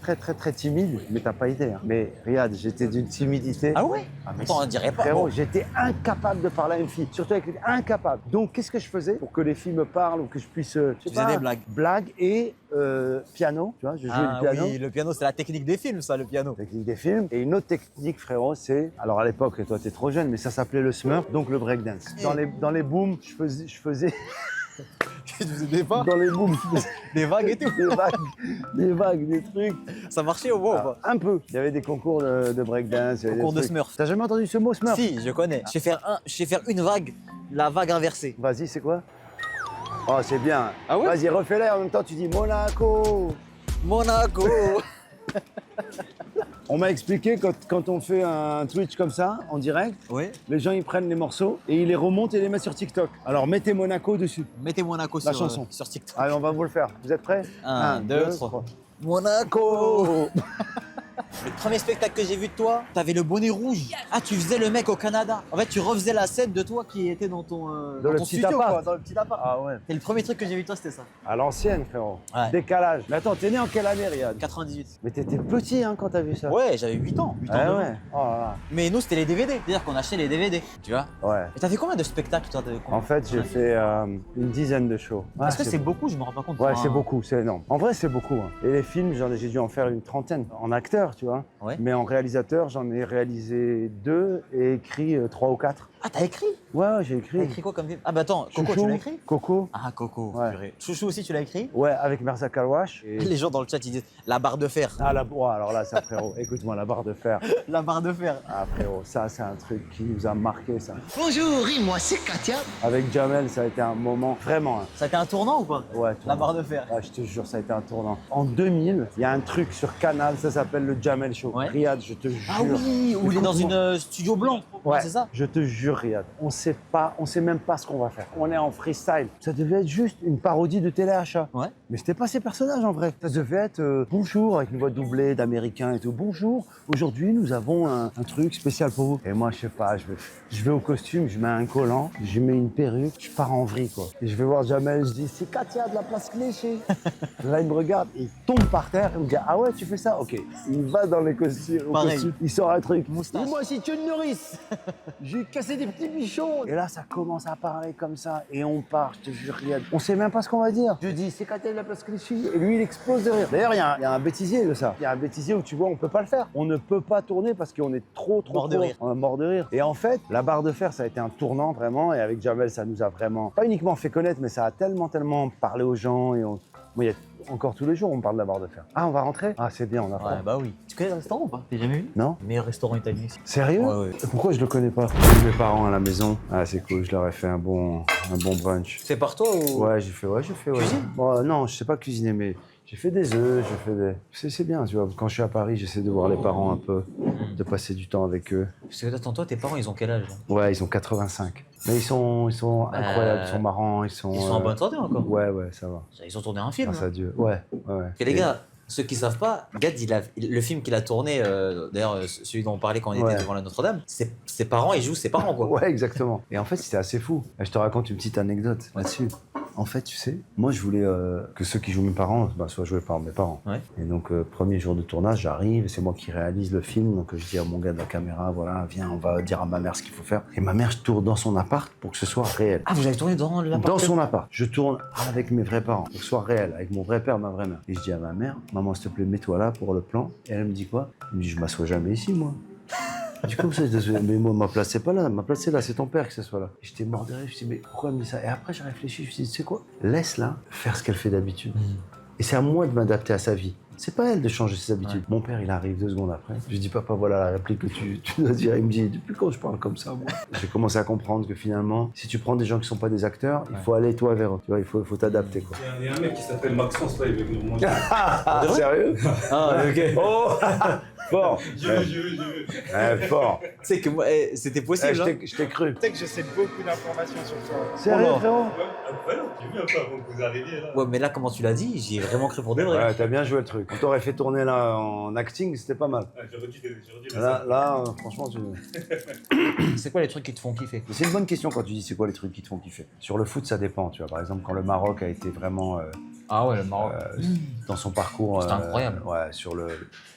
timide, mais t'as pas idée, hein. Mais regarde, j'étais d'une timidité. Ah ouais? mais Attends, on dirait pas. Frérot, Bon. j'étais incapable de parler à une fille, surtout avec les incapable. Donc, qu'est-ce que je faisais pour que les filles me parlent ou que je puisse, je sais Tu faisais pas, des blagues. blagues et piano, tu vois, je jouais Ah le piano. oui, le piano, c'est la technique des films, ça, le piano. Technique des films. Et une autre technique, frérot, c'est, alors à l'époque, toi t'es trop jeune, mais ça s'appelait le smurf, donc le breakdance. Dans les booms, je faisais Tu faisais des pas, dans les booms, je faisais des vagues et tout. des vagues, des trucs. Ça marchait au moins ou Ah, pas? un peu. Il y avait des concours de breakdance. il y avait des Concours de trucs. smurf. T'as jamais entendu ce mot, smurf? Si, je connais. Je vais faire une vague, la vague inversée. Vas-y, c'est quoi? Oh, c'est bien. Ah ouais? Vas-y, refais-la en même temps, tu dis Monaco. Monaco. On m'a expliqué quand on fait un Twitch comme ça, en direct, Oui. les gens ils prennent les morceaux et ils les remontent et les mettent sur TikTok. Alors mettez Monaco dessus. Mettez Monaco La sur, chanson. sur TikTok. Allez, on va vous le faire. Vous êtes prêts? 1, 2, 3. Monaco. Le premier spectacle que j'ai vu de toi, t'avais le bonnet rouge. Ah, tu faisais le mec au Canada. En fait, tu refaisais la scène de toi qui était dans ton, Dans le ton petit studio, appart. quoi, dans le petit appart. Ah ouais. Et le premier truc que j'ai vu de toi, c'était ça. À l'ancienne, frérot. Ouais. Décalage. Mais attends, t'es né en quelle année, Riyad? 98. Mais t'étais petit hein, quand t'as vu ça. Ouais, j'avais 8 ans. 8 ans, Ah 9 ans. ouais. Oh là Mais nous, c'était les DVD. C'est-à-dire qu'on achetait les DVD, tu vois. là. Ouais. Et t'as fait combien de spectacles, toi? En fait, j'ai fait une dizaine de shows. Ouais, Est-ce que c'est beaucoup? Je me rends pas compte. Ouais, Enfin, c'est beaucoup, c'est énorme. En vrai, c'est beaucoup. Hein. Et les films, j'ai dû en faire une trentaine. En acteur, tu vois. Ouais. Mais en réalisateur, j'en ai réalisé 2 et écrit 3 ou 4. Ah, t'as écrit? Ouais, j'ai écrit. T'as écrit quoi comme film? Ah, bah attends, Coco, Chouchou, tu l'as écrit? Coco. Ah, Coco, Ouais. purée. Chouchou aussi, tu l'as écrit? Ouais, avec Mirza Kawash. Et... Les gens dans le chat, ils disent la barre de fer. Ah, alors là, ça, frérot. Écoute-moi, la barre de fer. La barre de fer. Ah, frérot, ça, c'est un truc qui nous a marqué, ça. Bonjour, moi c'est Katia. Avec Jamel, ça a été un moment vraiment. Hein. Ça a été un tournant ou pas? Ouais, La barre de fer. Ouais, je te jure, ça a été un tournant. En 2000, il y a un truc sur Canal, ça s'appelle le Jamel Show. Ouais. Riyad, je te jure. Ah oui, où il est dans une studio blanc. Ouais, C'est ça? je te jure, Riyad, on sait même pas ce qu'on va faire. On est en freestyle. Ça devait être juste une parodie de téléachat. Ouais. Mais c'était pas ces personnages en vrai. Ça devait être bonjour avec une voix doublée d'américain et tout. Bonjour, aujourd'hui nous avons un truc spécial pour vous. Et moi je sais pas, je vais au costume, je mets un collant, je mets une perruque, je pars en vrille quoi. Et je vais voir Jamel, je dis c'est Katia de la place Clichy. Là il me regarde, il tombe par terre, il me dit ah ouais tu fais ça, ok. Il va dans les costumes, il sort un truc. Moustache. Et moi si tu es une nourrice, j'ai cassé des petits bichons. Et là ça commence à parler comme ça et on part, je te jure, on sait même pas ce qu'on va dire. Je dis c'est Katia de la place Clichy et lui il explose de rire. D'ailleurs il y a un bêtisier de ça. Il y a un bêtisier où tu vois on peut pas le faire. On ne peut pas tourner parce qu'on est trop Mort de rire. On est mort de rire. Et en fait la barre de fer ça a été un tournant vraiment et avec Jamel ça nous a vraiment pas uniquement fait connaître mais ça a tellement parlé aux gens et moi il y a encore tous les jours on parle de la barre de fer. Ah on va rentrer? Ah c'est bien on a Ouais, bah oui. Tu connais le restaurant ou pas? T'as jamais vu? Non? Meilleur restaurant italien ici. Sérieux? Ouais. Pourquoi je le connais pas? Mes parents à la maison. Ah c'est cool, je leur ai fait un bon brunch. C'est par toi ou? Ouais, j'ai fait. Cuisine? Bon, non, je sais pas cuisiner, mais j'ai fait des œufs, C'est bien, tu vois. Quand je suis à Paris, j'essaie de voir les parents un peu, de passer du temps avec eux. Parce que attends, toi, tes parents, ils ont quel âge là? Ouais, ils ont 85. Mais ils sont incroyables, ils sont marrants, ils sont en bonne santé encore? Ouais, ça va. Ils ont tourné un film. Grâce hein. à Dieu. Ouais. Et les gars, ceux qui savent pas, Gad, le film qu'il a tourné, d'ailleurs, celui dont on parlait quand on était devant la Notre-Dame, ses parents, ils jouent ses parents, quoi. Ouais, exactement. Et en fait, c'était assez fou. Je te raconte une petite anecdote là-dessus. En fait, tu sais, moi, je voulais que ceux qui jouent mes parents soient joués par mes parents. Ouais. Et donc, premier jour de tournage, j'arrive, c'est moi qui réalise le film. Donc, je dis à mon gars de la caméra, voilà, viens, on va dire à ma mère ce qu'il faut faire. Et ma mère, je tourne dans son appart pour que ce soit réel. Ah, vous avez tourné dans l'appart? Dans son appart. Je tourne avec mes vrais parents, pour que ce soit réel, avec mon vrai père, ma vraie mère. Et je dis à ma mère, maman, s'il te plaît, mets-toi là pour le plan. Et elle me dit quoi? Elle me dit, je m'assois jamais ici, moi. Du coup, ça, mais moi, ma place, c'est pas là. Ma place, c'est là. C'est ton père que ce soit là. J'étais mort de rire. Je me suis dit, mais pourquoi elle me dit ça? Et après, j'ai réfléchi. Je me suis dit, tu sais quoi? Laisse-la faire ce qu'elle fait d'habitude. Et c'est à moi de m'adapter à sa vie. C'est pas elle de changer ses habitudes. Mon père, il arrive 2 secondes après. Je lui dis, papa, voilà la réplique que tu dois dire. Il me dit, depuis quand je parle comme ça, moi? J'ai commencé à comprendre que finalement, si tu prends des gens qui sont pas des acteurs, il faut aller toi vers eux. Tu vois, il faut t'adapter, quoi. Il y a un mec qui s'appelle Maxence, là, il veut venir manger. Sérieux? Ah, ok. Oh fort. Je veux. Fort. Tu sais que moi, c'était possible. Je t'ai cru. Tu sais que je sais beaucoup d'informations sur toi. Sérieux, frérot? Incroyable, j'ai vu un peu avant que vous arriviez là. Ouais, mais là, comment tu l'as dit, j'y ai vraiment cru pour de vrai. Ouais, t'as bien joué le truc. On t'aurait fait tourner là en acting, c'était pas mal. J'ai redit Là, franchement, C'est quoi les trucs qui te font kiffer? c'est une bonne question quand tu dis c'est quoi les trucs qui te font kiffer. Sur le foot, ça dépend. Tu vois, par exemple, quand le Maroc a été vraiment Ah ouais, le Maroc. dans son parcours, C'était incroyable. Ouais, sur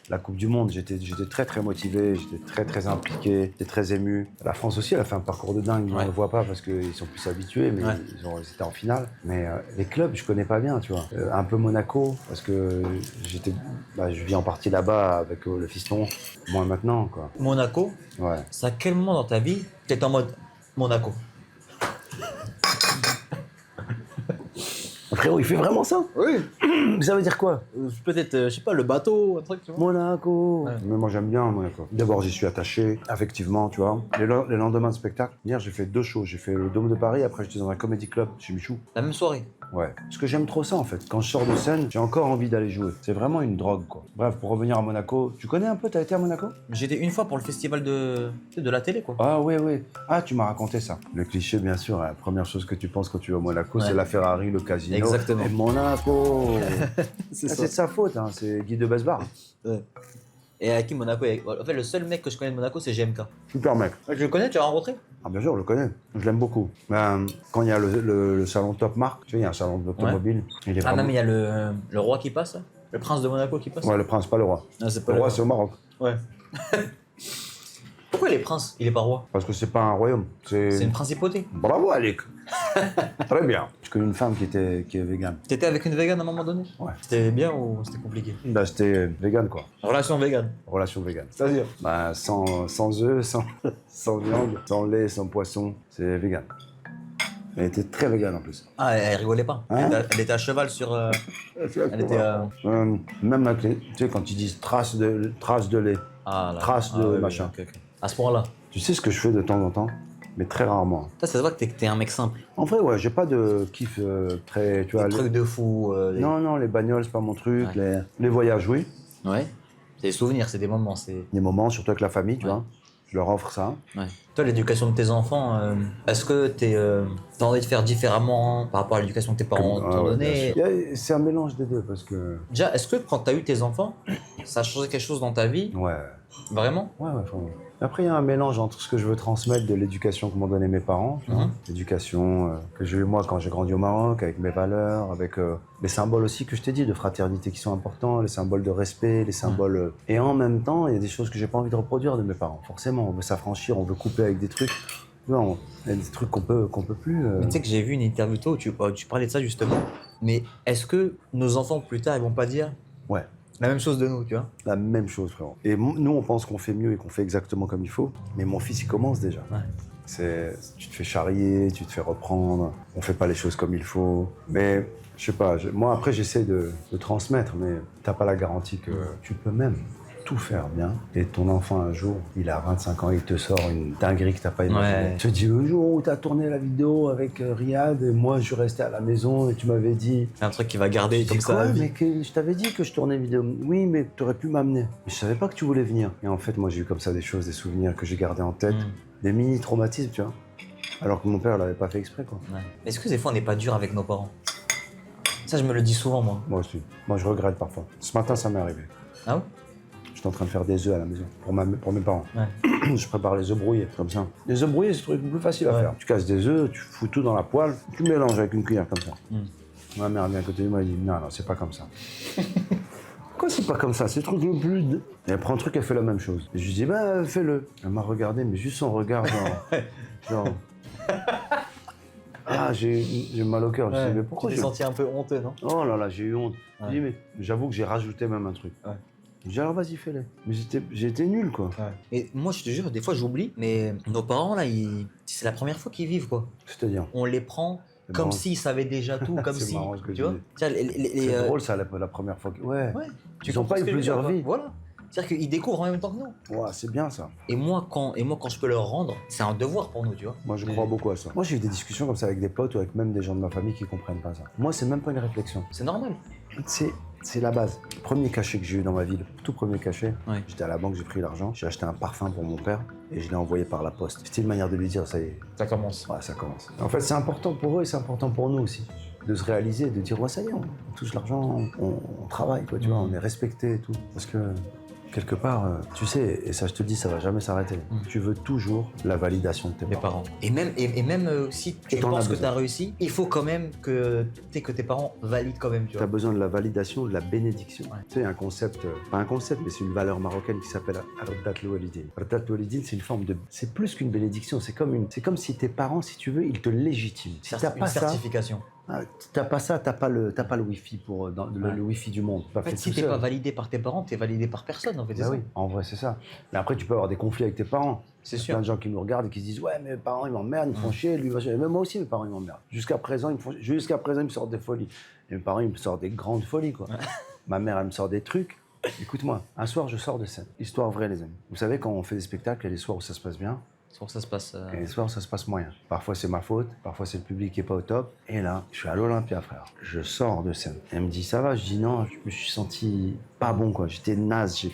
la Coupe du Monde, j'étais très très motivé, j'étais très impliqué, j'étais très ému. La France aussi, elle a fait un parcours de dingue. On ne le voit pas parce qu'ils sont plus habitués, mais ils étaient en finale. Mais les clubs, je connais pas bien, tu vois. Un peu Monaco parce que je vis en partie là-bas avec le fiston. Moi maintenant, quoi. Monaco, Ouais. c'est à quel moment dans ta vie t'es en mode Monaco? Frérot, il fait vraiment ça? Oui. Ça veut dire quoi? Peut-être, je sais pas, le bateau, un truc, tu vois. Monaco. Ouais. Mais moi j'aime bien Monaco. D'abord j'y suis attaché, affectivement, tu vois. Les lendemains de spectacle, hier j'ai fait 2 shows. J'ai fait le Dôme de Paris, après j'étais dans un comedy club chez Michou. La même soirée. Ouais. Parce que j'aime trop ça en fait. Quand je sors de scène, j'ai encore envie d'aller jouer. C'est vraiment une drogue quoi. Bref, pour revenir à Monaco, tu connais un peu, t'as été à Monaco? J'étais une fois pour le festival de la télé, quoi. Ah ouais. Ah, tu m'as raconté ça. Le cliché, bien sûr, la première chose que tu penses quand tu vas à Monaco, c'est la Ferrari, le casino. Exactement. Et Monaco. C'est C'est de sa faute, hein. C'est Guy de Besbar. Ouais. Et à qui Monaco En fait, le seul mec que je connais de Monaco, c'est GMK. Super mec. Tu le connais? Tu l'as rencontré? Ah bien sûr, je le connais. Je l'aime beaucoup. Quand il y a le salon Top Marque, tu sais, il y a un salon d'automobile. Il est Ah vraiment... non, mais il y a le roi qui passe, là. Le prince de Monaco qui passe. Ouais, le prince, pas le roi. Non, c'est pas Le roi, c'est au Maroc. Ouais. Pourquoi il est prince? Il est pas roi? Parce que c'est pas un royaume. C'est une principauté. Bravo, Alec. Très bien. Je connais une femme qui est végane. T'étais avec une végane à un moment donné? Ouais. C'était bien ou c'était compliqué? Bah, c'était végane, quoi. Relation végane. Relation végane. C'est-à-dire? Bah, sans œufs, sans viande, sans lait, sans poisson. C'est végane. Elle était très végane en plus. Ah, elle rigolait pas. Hein? Elle était à cheval sur. Elle était. Même avec les, tu sais, quand ils disent traces de lait, Ah, là. traces de ouais, machin. ok. À ce point-là. Tu sais ce que je fais de temps en temps, mais très rarement. Ça se voit que t'es un mec simple. En vrai, ouais, j'ai pas de kiff très, tu vois. Des trucs de fou. Non, les bagnoles, c'est pas mon truc. Ouais. Les voyages, oui. Ouais. C'est des souvenirs, c'est des moments. C'est. Des moments, surtout avec la famille, tu Ouais. vois. Je leur offre ça. Ouais. Toi, l'éducation de tes enfants, est-ce que t'as envie de faire différemment par rapport à l'éducation que tes parents t'ont donnée? C'est un mélange des deux parce que... Déjà, est-ce que quand t'as eu tes enfants, ça a changé quelque chose dans ta vie? Ouais. Vraiment? Ouais, vraiment. Après, il y a un mélange entre ce que je veux transmettre de l'éducation que m'ont donné mes parents, tu vois, l'éducation que j'ai eue moi quand j'ai grandi au Maroc, avec mes valeurs, avec les symboles aussi que je t'ai dit, de fraternité qui sont importants, les symboles de respect, les symboles... Et en même temps, il y a des choses que j'ai pas envie de reproduire de mes parents. Forcément, on veut s'affranchir, on veut couper avec des trucs. Non, il y a des trucs qu'on peut plus... Mais tu sais que j'ai vu une interview toi où tu parlais de ça justement. Mais est-ce que nos enfants plus tard, ils vont pas dire Ouais. la même chose de nous, tu vois? La même chose, frérot. Et nous, on pense qu'on fait mieux et qu'on fait exactement comme il faut. Mais mon fils, il commence déjà. Ouais. Tu te fais charrier, tu te fais reprendre. On fait pas les choses comme il faut. Mais je sais pas. Moi, après, j'essaie de transmettre, mais t'as pas la garantie que tu peux même tout faire bien. Et ton enfant, un jour, il a 25 ans, il te sort une dinguerie que t'as pas imaginé. Ouais. Tu te dis, le jour où t'as tourné la vidéo avec Riyad, et moi, je suis resté à la maison et tu m'avais dit... C'est un truc qui va garder comme ça. Quoi, mais je t'avais dit que je tournais une vidéo. Oui, mais t'aurais pu m'amener. Mais je savais pas que tu voulais venir. Et en fait, moi, j'ai eu comme ça des choses, des souvenirs que j'ai gardés en tête. Des mini-traumatismes, tu vois. Alors que mon père l'avait pas fait exprès, quoi. Ouais. Est-ce que des fois, on n'est pas dur avec nos parents? Ça, je me le dis souvent, moi. Moi aussi. Moi, je regrette parfois. Ce matin, ça m'est arrivé. Ah ouais? J'étais en train de faire des œufs à la maison pour mes parents. Ouais. Je prépare les œufs brouillés, comme ça. Les œufs brouillés, c'est le truc le plus facile à faire. Tu casses des œufs, tu fous tout dans la poêle, tu mélanges avec une cuillère comme ça. Ma mère vient à côté de moi et dit non, c'est pas comme ça. Pourquoi c'est pas comme ça? C'est le truc le plus... Et elle prend un truc, elle fait la même chose. Et je lui dis bah fais-le. Elle m'a regardé, mais juste son regard, genre... Ah, j'ai mal au cœur. Je dis mais pourquoi tu t'es senti un peu honteux, non? Oh là là, j'ai eu honte. Je dis mais j'avoue que j'ai rajouté même un truc. Ouais. Je dis alors vas-y fais-le. Mais j'ai été nul quoi. Ouais. Et moi je te jure, des fois j'oublie, mais nos parents là, c'est la première fois qu'ils vivent quoi. C'est-à-dire on les prend comme s'ils savaient déjà tout, comme si. Marrant, ce que tu vois. C'est drôle ça la première fois. Ouais. Ils ont pas eu plusieurs vies. Voilà. C'est-à-dire qu'ils découvrent en même temps que nous. Ouais, c'est bien ça. Et moi quand je peux leur rendre, c'est un devoir pour nous, tu vois. Moi je crois beaucoup à ça. Moi j'ai eu des discussions comme ça avec des potes ou avec même des gens de ma famille qui comprennent pas ça. Moi c'est même pas une réflexion. C'est normal. C'est la base. Le premier cachet que j'ai eu dans ma vie, le tout premier cachet, j'étais à la banque, j'ai pris l'argent, j'ai acheté un parfum pour mon père et je l'ai envoyé par la poste. C'était une manière de lui dire, ça y est. Ça commence. Ouais, ça commence. En fait, c'est important pour eux et c'est important pour nous aussi. De se réaliser, de dire, ouais, ça y est, on touche l'argent, on travaille, quoi, tu vois, on est respecté et tout. Parce que, quelque part, tu sais, et ça je te dis, ça va jamais s'arrêter. Tu veux toujours la validation de tes parents. Et même si tu penses que tu as réussi, il faut quand même que tes parents valident quand même. Tu as besoin de la validation, de la bénédiction. Ouais. Tu sais, un concept, pas un concept, mais c'est une valeur marocaine qui s'appelle Ardat al-Walidin. Ardat al-Walidin, c'est une forme de... C'est plus qu'une bénédiction, c'est comme si tes parents, si tu veux, ils te légitiment. Si t'as pas certification. T'as pas ça, t'as pas le wifi pour le wifi du monde. En fait, si t'es pas validé par tes parents, t'es validé par personne. En fait, bah oui, en vrai, c'est ça. Mais après, tu peux avoir des conflits avec tes parents. C'est sûr. Plein de gens qui nous regardent et qui se disent ouais, mes parents ils m'emmerdent, ils me font chier. Lui, même moi aussi, mes parents ils m'emmerdent. Jusqu'à présent, ils me sortent des folies. Et mes parents ils me sortent des grandes folies quoi. Ma mère elle me sort des trucs. Écoute-moi, un soir je sors de scène. Histoire vraie les amis. Vous savez quand on fait des spectacles, il y a des soirs où ça se passe bien. Ça se passe. Et les soirs, ça se passe moyen. Parfois, c'est ma faute. Parfois, c'est le public qui est pas au top. Et là, je suis à l'Olympia, frère. Je sors de scène. Elle me dit, ça va? Je dis, non, je me suis senti pas bon, quoi. J'étais naze.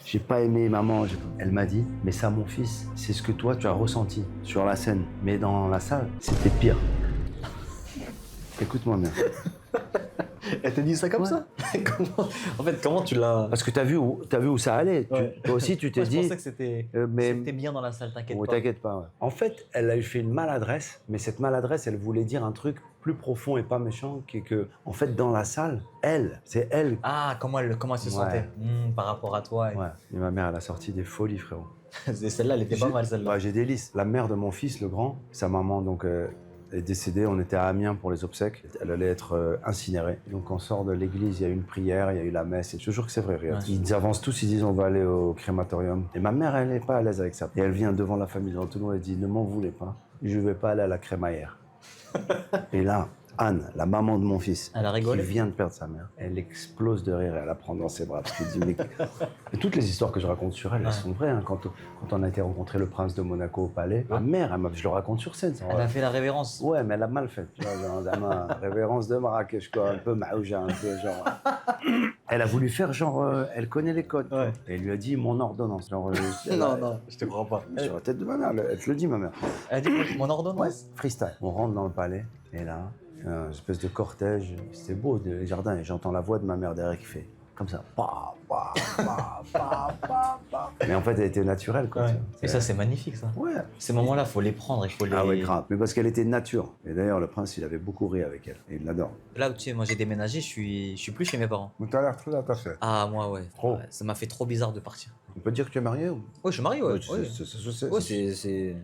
J'ai pas aimé maman. Elle m'a dit, mais ça, mon fils, c'est ce que toi, tu as ressenti sur la scène. Mais dans la salle, c'était pire. Écoute-moi bien. Elle t'a dit ça comme ça? En fait, comment tu l'as... Parce que t'as vu où ça allait. Ouais. Toi aussi, tu t'es dit... Je pensais que c'était bien dans la salle, t'inquiète pas. T'inquiète pas, ouais. En fait, elle a fait une maladresse, mais cette maladresse, elle voulait dire un truc plus profond et pas méchant, qui est que, en fait, dans la salle, c'est elle. Ah, comment elle se sentait par rapport à toi. Ouais, et ma mère, elle a sorti des folies, frérot. Celle-là, elle était pas mal, celle-là. Bah, j'ai des listes. La mère de mon fils, le grand, sa maman, donc... est décédée, on était à Amiens pour les obsèques. Elle allait être incinérée. Donc on sort de l'église, il y a eu une prière, il y a eu la messe. Et je te jure que c'est vrai, regarde. Ouais. Ils avancent tous, ils disent on va aller au crématorium. Et ma mère, elle n'est pas à l'aise avec ça. Et elle vient devant la famille, devant tout le monde, elle dit ne m'en voulez pas, je ne vais pas aller à la crémaillère. Et là, Anne, la maman de mon fils, Elle a rigolé. qui vient de perdre sa mère, elle explose de rire et elle la prend dans ses bras parce qu'elle dit mais... Et toutes les histoires que je raconte sur elle, elles sont vraies. Hein. Quand on a été rencontrer le prince de Monaco au palais, ma mère, je le raconte sur scène. Elle a fait la révérence. Ouais, mais elle a mal fait. Tu vois, genre, révérence de Marrakech, quoi, un peu maouja, un peu genre. Elle a voulu faire genre, elle connaît les codes. Ouais. Et elle lui a dit mon ordonnance. Genre, Non, je te crois pas. Sur la tête de ma mère, elle te le dit, ma mère. Elle a dit mon ordonnance. Ouais, freestyle. On rentre dans le palais, et là, une espèce de cortège. C'était beau, les jardins, et j'entends la voix de ma mère derrière qui fait comme ça. Pa, pa, pa, pa, pa, pa. Mais en fait, elle était naturelle, quoi. Ouais. tu vois. Et ça, c'est magnifique, ça. Ouais. Ces moments-là, faut les prendre, il faut les... Ah ouais, grave. Mais parce qu'elle était nature. Et d'ailleurs, le prince, il avait beaucoup ri avec elle. Et il l'adore. Là où tu sais, moi j'ai déménagé, je suis plus chez mes parents. Mais t'as l'air très attaché. Ah, moi, ouais. Trop. Ouais, ça m'a fait trop bizarre de partir. On peut dire que tu es marié ou... Ouais, je suis marié, ouais. Ouais, Ouais, c'est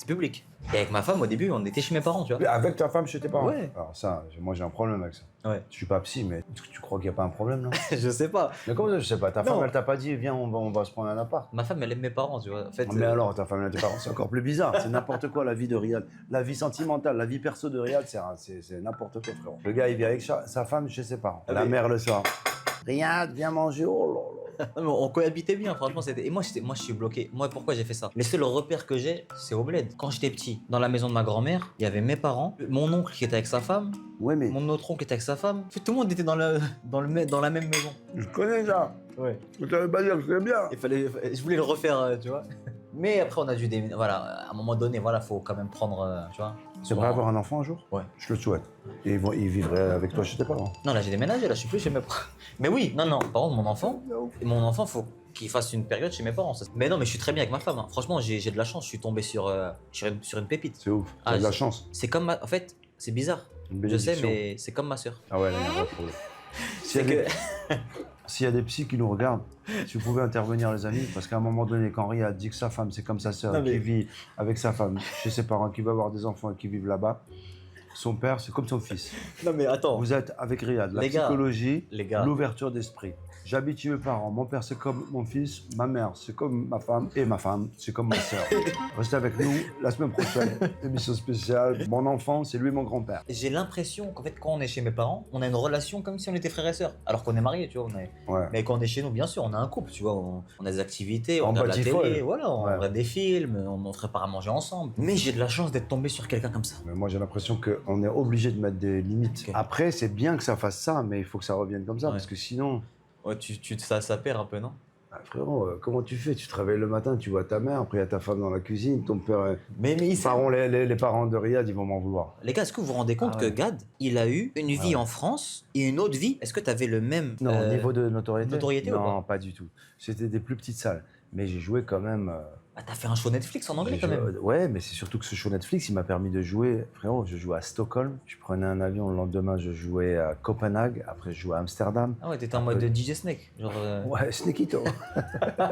public. Et avec ma femme, au début, on était chez mes parents, tu vois. Avec ta femme chez tes parents. Ouais. Alors ça, moi j'ai un problème avec ça. Ouais. Je suis pas psy, mais tu crois qu'il n'y a pas un problème, non? Je sais pas. Mais comment ça, je sais pas. Ta Non. femme, elle t'a pas dit, viens, on va se prendre un appart. Ma femme, elle aime mes parents, tu vois. En fait, Mais alors, ta femme, elle a tes parents, c'est encore plus bizarre. C'est n'importe quoi la vie de Riyad. La vie sentimentale, la vie perso de Riyad, c'est n'importe quoi, frérot. Le gars, il vit avec sa femme chez ses parents. La mère le soir. Riyad, viens manger. Oh là là. Non, mais on cohabitait bien, franchement. Et moi, je suis bloqué. Moi, pourquoi j'ai fait ça? Les seuls repères que j'ai, c'est au bled. Quand j'étais petit, dans la maison de ma grand-mère, il y avait mes parents, mon oncle qui était avec sa femme, Ouais, mais mon autre oncle qui était avec sa femme. En fait, tout le monde était dans la même maison. je connais ça. Ouais. Je savais pas dire que c'est bien. Je voulais le refaire, tu vois. Mais après, on a dû déménager. Voilà, à un moment donné, voilà, faut quand même prendre, tu vois. Tu aimerais avoir un enfant un jour? Ouais. Je le souhaite. Et il vivrait avec toi chez tes parents. Non, là, j'ai déménagé, là, je suis plus chez mes parents. Mais oui, non, par contre, mon enfant, faut qu'il fasse une période chez mes parents. Mais non, mais je suis très bien avec ma femme. Hein. Franchement, j'ai de la chance, je suis tombé sur une pépite. C'est ouf. Ah, T'as de la chance. C'est comme En fait, c'est bizarre. Une Je sais, bénédiction. mais c'est comme ma sœur. Ah ouais, là, il y a un vrai problème. C'est que... S'il y a des psys qui nous regardent, si vous pouvez intervenir, les amis, parce qu'à un moment donné, quand Riyad dit que sa femme, c'est comme sa sœur, Non, mais- qui vit avec sa femme, chez ses parents, qui va avoir des enfants et qui vivent là-bas, son père, c'est comme son fils. Non, mais attends. Vous êtes avec Riyad, la Les gars, psychologie, les gars. l'ouverture d'esprit. J'habite chez mes parents, mon père c'est comme mon fils, ma mère c'est comme ma femme, et ma femme c'est comme ma sœur. Restez avec nous la semaine prochaine, émission spéciale, mon enfant c'est lui mon grand-père. J'ai l'impression qu'en fait, quand on est chez mes parents, on a une relation comme si on était frères et sœurs. Alors qu'on est mariés, tu vois. Ouais. Mais quand on est chez nous, bien sûr, on a un couple, tu vois. On a des activités, on En regarde la batifolle. télé, voilà, on Ouais. regarde des films, on prépare à manger ensemble. Mais j'ai de la chance d'être tombé sur quelqu'un comme ça. Mais moi j'ai l'impression qu'on est obligé de mettre des limites. Ok. Après c'est bien que ça fasse ça, mais il faut que ça revienne comme ça, Ouais. parce que sinon... Ouais, ça perd un peu, non? Ah, frérot, comment tu fais? Tu te réveilles le matin, tu vois ta mère, après il y a ta femme dans la cuisine, ton père... Mais Les parents de Riyad, ils vont m'en vouloir. les gars, est-ce que vous vous rendez compte Ah ouais. que Gad, il a eu une vie en France et une autre vie? Est-ce que tu avais le même Non, au niveau de notoriété notoriété ou non, pas du tout. C'était des plus petites salles. Mais j'ai joué quand même... Ah, t'as fait un show Netflix en anglais j'ai quand joué- même. Ouais, mais c'est surtout que ce show Netflix, il m'a permis de jouer... Frérot, je jouais à Stockholm, je prenais un avion, le lendemain je jouais à Copenhague, après je jouais à Amsterdam. Ah ouais, t'étais en mode DJ Snake. Genre, Ouais, Snakito.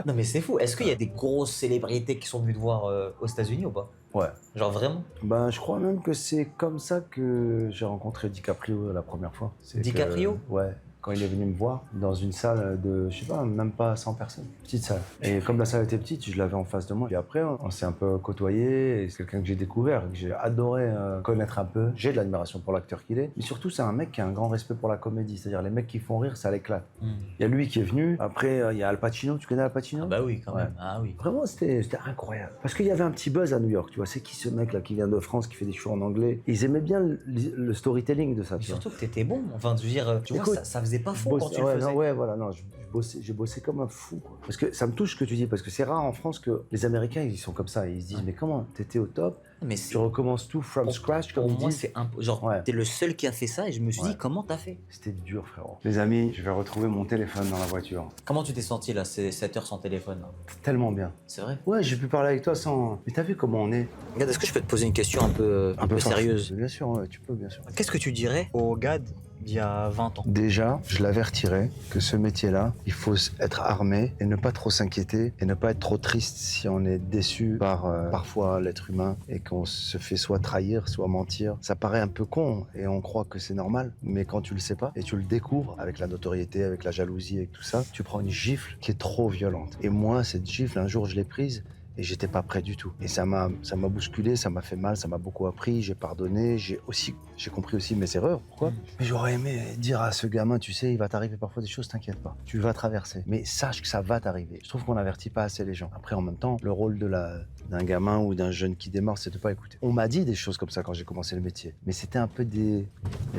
Non mais c'est fou. Est-ce qu'il y a des grosses célébrités qui sont venues te voir aux États-Unis ou pas? Ouais. Genre vraiment? Ben, je crois même que c'est comme ça que j'ai rencontré DiCaprio la première fois. C'est DiCaprio? que, ouais. Quand il est venu me voir dans une salle de, je sais pas, même pas 100 personnes. Petite salle. Et comme la salle était petite, je l'avais en face de moi. Puis après, on s'est un peu côtoyé. Et c'est quelqu'un que j'ai découvert, que j'ai adoré connaître un peu. J'ai de l'admiration pour l'acteur qu'il est. Mais surtout, c'est un mec qui a un grand respect pour la comédie. C'est-à-dire, les mecs qui font rire, ça l'éclate. Il y a lui qui est venu. Après, il y a Al Pacino. Tu connais Al Pacino? Ah bah oui, quand Ouais. même. Ah oui. Vraiment, c'était incroyable. Parce qu'il y avait un petit buzz à New York, tu vois. C'est qui ce mec-là qui vient de France, qui fait des shows en anglais? Et ils aimaient bien le storytelling de ça, Mais tu vois. surtout que t'étais bon. Enfin, je veux dire, tu vois, Écoute, ça faisait pas faux Je quand bossais- tu le ouais, faisais. non, ouais, voilà, non, j'ai bossé comme un fou, quoi. Parce que ça me touche ce que tu dis, parce que c'est rare en France que les Américains, ils sont comme ça. Ils se disent, mais comment? T'étais au top, Mais tu recommences tout from scratch, comme pour ils moi, disent. c'est genre, Ouais. t'es le seul qui a fait ça et je me suis Ouais. dit, comment t'as fait? C'était dur, frérot. Les amis, je vais retrouver mon téléphone dans la voiture. Comment tu t'es senti là, ces 7 heures sans téléphone là? Tellement bien. C'est vrai? Ouais, j'ai pu parler avec toi sans... Mais t'as vu comment on est? Regarde, est-ce que je peux te poser une question un peu sérieuse? Bien sûr, ouais, tu peux, bien sûr. Qu'est-ce que tu dirais au Gad d'il y a 20 ans? Déjà, je l'avertirais que ce métier-là, il faut être armé et ne pas trop s'inquiéter et ne pas être trop triste si on est déçu par parfois l'être humain et qu'on se fait soit trahir, soit mentir. Ça paraît un peu con et on croit que c'est normal, mais quand tu le sais pas et tu le découvres avec la notoriété, avec la jalousie, avec tout ça, tu prends une gifle qui est trop violente. Et moi, cette gifle, un jour, je l'ai prise Et j'étais pas prêt du tout. Et ça m'a bousculé, ça m'a fait mal, ça m'a beaucoup appris, j'ai pardonné, j'ai compris aussi mes erreurs. Pourquoi? Mais j'aurais aimé dire à ce gamin, tu sais, il va t'arriver parfois des choses, t'inquiète pas. Tu vas traverser. Mais sache que ça va t'arriver. Je trouve qu'on n'avertit pas assez les gens. Après, en même temps, le rôle d'un gamin ou d'un jeune qui démarre, c'est de pas écouter. On m'a dit des choses comme ça quand j'ai commencé le métier. Mais c'était un peu des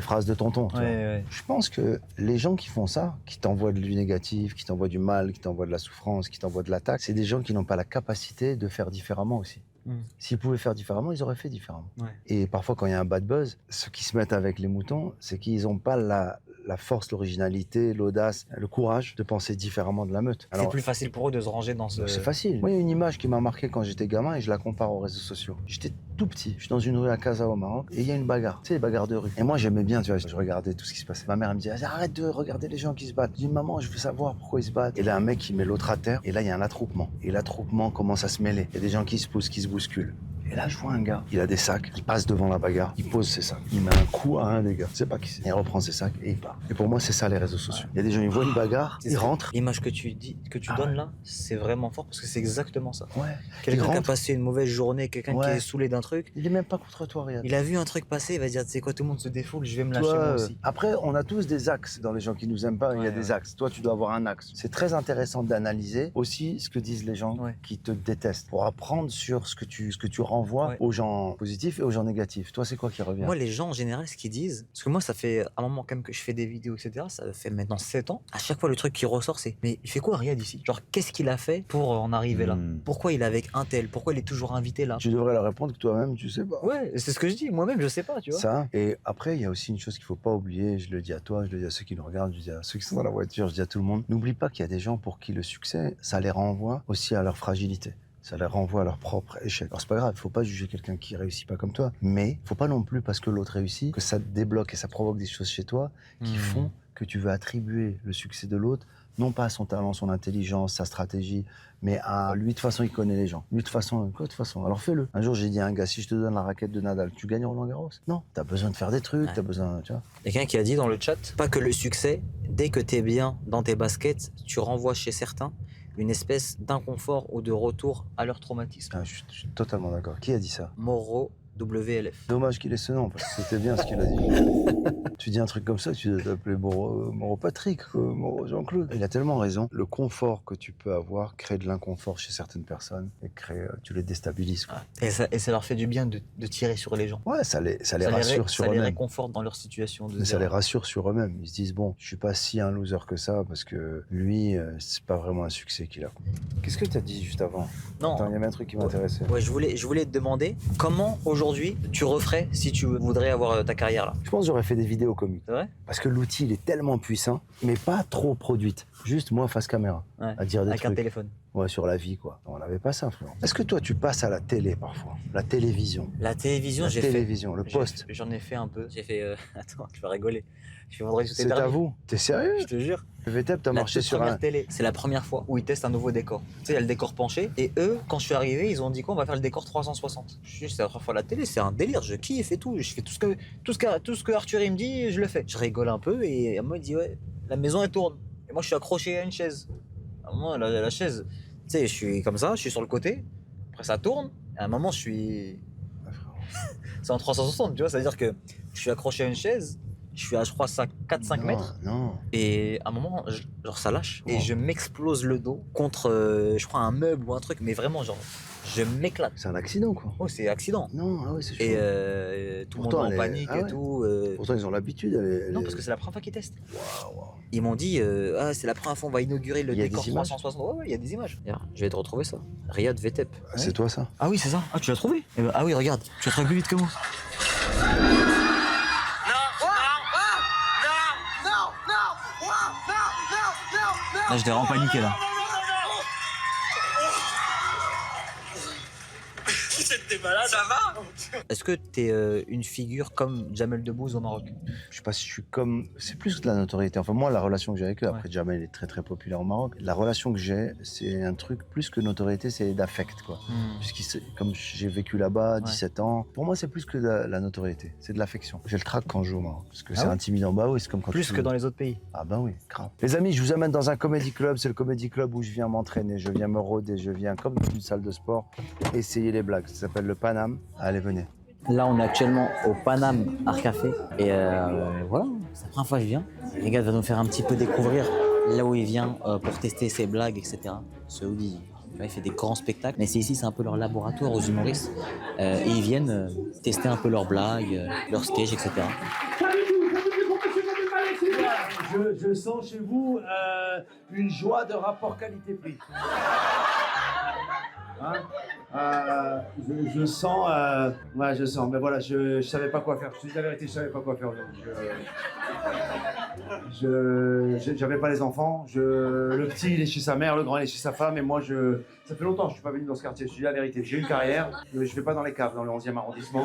phrases de tonton. Tu vois. Je pense que les gens qui font ça, qui t'envoient du négatif, qui t'envoient du mal, qui t'envoient de la souffrance, qui t'envoient de l'attaque, c'est des gens qui n'ont pas la capacité de faire différemment aussi. S'ils pouvaient faire différemment, ils auraient fait différemment. Et parfois, quand il y a un bad buzz, ceux qui se mettent avec les moutons, c'est qu'ils n'ont pas la force, l'originalité, l'audace, le courage de penser différemment de la meute. C'est plus facile pour eux de se ranger dans ce... C'est facile. Moi, il y a une image qui m'a marqué quand j'étais gamin et je la compare aux réseaux sociaux. J'étais tout petit, je suis dans une rue à Casa au Maroc et il y a une bagarre, tu sais, les bagarres de rue. Et moi, j'aimais bien, tu vois, je regardais tout ce qui se passait. Ma mère, elle me disait, arrête de regarder les gens qui se battent. Je dis, maman, je veux savoir pourquoi ils se battent. Et là, un mec, qui met l'autre à terre et là, il y a un attroupement. Et l'attroupement commence à se mêler. Il y a des gens qui se poussent, qui se bousculent. Et là, je vois un gars, il a des sacs, il passe devant la bagarre, il pose ses sacs, il met un coup à un des gars, je sais pas qui c'est. Il reprend ses sacs et il part. Et pour moi, c'est ça les réseaux sociaux. Il y a des gens, ils voient une bagarre, ils rentrent. L'image que tu donnes là, c'est vraiment fort parce que c'est exactement ça. Ouais. Quelqu'un qui a passé une mauvaise journée, quelqu'un qui est saoulé d'un truc. Il est même pas contre toi, regarde. Il a vu un truc passer, il va dire, tu sais quoi, tout le monde se défoule, je vais me lâcher moi aussi. Après, on a tous des axes dans les gens qui nous aiment pas, il y a des axes. Toi, tu dois avoir un axe. C'est très intéressant d'analyser aussi ce que disent les gens qui te détestent pour apprendre sur ce que tu renvoies aux gens positifs et aux gens négatifs. Toi, c'est quoi qui revient? Moi, les gens en général, ce qu'ils disent, parce que moi, ça fait un moment quand même que je fais des vidéos, etc. Ça fait maintenant 7 ans. À chaque fois, le truc qui ressort, c'est mais il fait quoi Riyad ici? Genre, qu'est-ce qu'il a fait pour en arriver là? Pourquoi il est avec un tel? Pourquoi il est toujours invité là? Tu devrais leur répondre que toi-même, tu sais pas. Ouais, c'est ce que je dis. Moi-même, je sais pas, tu vois. Ça. Et après, il y a aussi une chose qu'il faut pas oublier. Je le dis à toi, je le dis à ceux qui nous regardent, je le dis à ceux qui sont dans la voiture, je dis à tout le monde. N'oublie pas qu'il y a des gens pour qui le succès, ça les renvoie aussi à leur fragilité. Ça les renvoie à leur propre échec. Alors c'est pas grave, il faut pas juger quelqu'un qui réussit pas comme toi, mais faut pas non plus parce que l'autre réussit que ça te débloque et ça provoque des choses chez toi qui font que tu veux attribuer le succès de l'autre non pas à son talent, son intelligence, sa stratégie, mais à lui. De toute façon, il connaît les gens. Lui, de toute façon, quoi, de toute façon. Alors fais-le. Un jour, j'ai dit à un gars, si je te donne la raquette de Nadal, tu gagnes Roland Garros? Non, t'as besoin de faire des trucs, t'as besoin, tu vois. Il y a quelqu'un qui a dit dans le chat, pas que le succès, dès que t'es bien dans tes baskets, tu renvoies chez certains une espèce d'inconfort ou de retour à leur traumatisme. Ah, je suis totalement d'accord. Qui a dit ça? Moreau WLF. Dommage qu'il ait ce nom, parce que c'était bien ce qu'il a dit. Tu dis un truc comme ça, tu dois t'appeler Moreau Patrick, Moreau Jean-Claude. Il a tellement raison. Le confort que tu peux avoir crée de l'inconfort chez certaines personnes et tu les déstabilises. Quoi. Et ça leur fait du bien de tirer sur les gens. Ouais, ça les rassure sur eux-mêmes. Ça les réconforte dans leur situation. Mais ça les rassure sur eux-mêmes. Ils se disent, bon, je suis pas si un loser que ça, parce que lui, c'est pas vraiment un succès qu'il a. Qu'est-ce que tu as dit juste avant? Non. Attends, il y avait un truc qui m'intéressait. Ouais, je voulais te demander, comment aujourd'hui tu referais si tu voudrais avoir ta carrière là? Je pense que j'aurais fait des vidéos comiques. C'est vrai? Parce que l'outil, il est tellement puissant, mais pas trop produite. Juste moi face caméra, à dire des avec trucs. Un téléphone. Ouais, sur la vie, quoi. On n'avait pas ça, Florent. Est-ce que toi, tu passes à la télé parfois? La télévision? La télévision, le poste. J'en ai fait un peu. J'ai fait... Attends, tu vas rigoler. Je fais vendredi C'est à vous? T'es sérieux? Je te jure. Le VTEP, t'as marché sur un... télé. C'est la première fois où ils testent un nouveau décor. Tu sais, il y a le décor penché. Et eux, quand je suis arrivé, ils ont dit quoi? On va faire le décor 360. Je dis, c'est la première fois à la télé, c'est un délire. Je kiffe et tout. Je fais tout ce que Arthur il me dit, je le fais. Je rigole un peu et moi il dit ouais, la maison elle tourne. Et moi je suis accroché à une chaise. À un moment, la chaise, tu sais, je suis comme ça, je suis sur le côté. Après ça tourne. Et à un moment, je suis. C'est en 360, tu vois, c'est à dire que je suis accroché à une chaise. Je suis à, je crois, 4-5 mètres. Non. Et à un moment, genre, ça lâche. Et je m'explose le dos contre, je crois, un meuble ou un truc. Mais vraiment, genre, je m'éclate. C'est un accident, quoi. Oh, c'est accident. Non, ah ouais, c'est chaud. Et tout le monde est en panique et tout. Pourtant, ils ont l'habitude. Non, parce que c'est la première fois qu'ils testent. Waouh. Ils m'ont dit, c'est la première fois, on va inaugurer le décor 360. Ouais, il y a des images. Je vais te retrouver ça. Riyad VTEP. C'est toi, ça? Ah oui, c'est ça. Ah, tu l'as trouvé? Ah oui, regarde. Tu l'as trouvé plus vite que moi. Là, j'étais vraiment paniqué, là. Vous êtes des Ça va? Est-ce que t'es une figure comme Jamel Debbouze au Maroc? Je sais pas si je suis comme. C'est plus que de la notoriété. Enfin, moi, la relation que j'ai avec eux, après, Jamel est très très populaire au Maroc. La relation que j'ai, c'est un truc plus que notoriété, c'est d'affect, quoi. Comme j'ai vécu là-bas, 17 ans, pour moi, c'est plus que de la notoriété. C'est de l'affection. J'ai le trac quand je joue au Maroc. Parce que c'est intimidant. Bah oui, c'est comme quand Plus que dans les autres pays. Ah bah oui, grave. Les amis, je vous amène dans un comedy club. C'est le comedy club où je viens m'entraîner, je viens me rôder, je viens comme dans une salle de sport essayer les blagues. Ça s'appelle le Paname. Allez, venez. Là, on est actuellement au Paname Art Café. Et voilà, c'est la première fois que je viens. Les gars va nous faire un petit peu découvrir là où il vient pour tester ses blagues, etc. Ce Audi, il fait des grands spectacles. Mais c'est ici, c'est un peu leur laboratoire aux humoristes. Et ils viennent tester un peu leurs blagues, leurs sketchs, etc. Je sens chez vous une joie de rapport qualité-prix. Hein je sens, ouais, je sens, mais voilà, je savais pas quoi faire. Je te dis la vérité, je savais pas quoi faire aujourd'hui. J'avais pas les enfants. Le petit, il est chez sa mère, le grand, il est chez sa femme, et moi, ça fait longtemps que je suis pas venu dans ce quartier. Je te dis la vérité, j'ai une carrière, je vais pas dans les caves, dans le 11e arrondissement.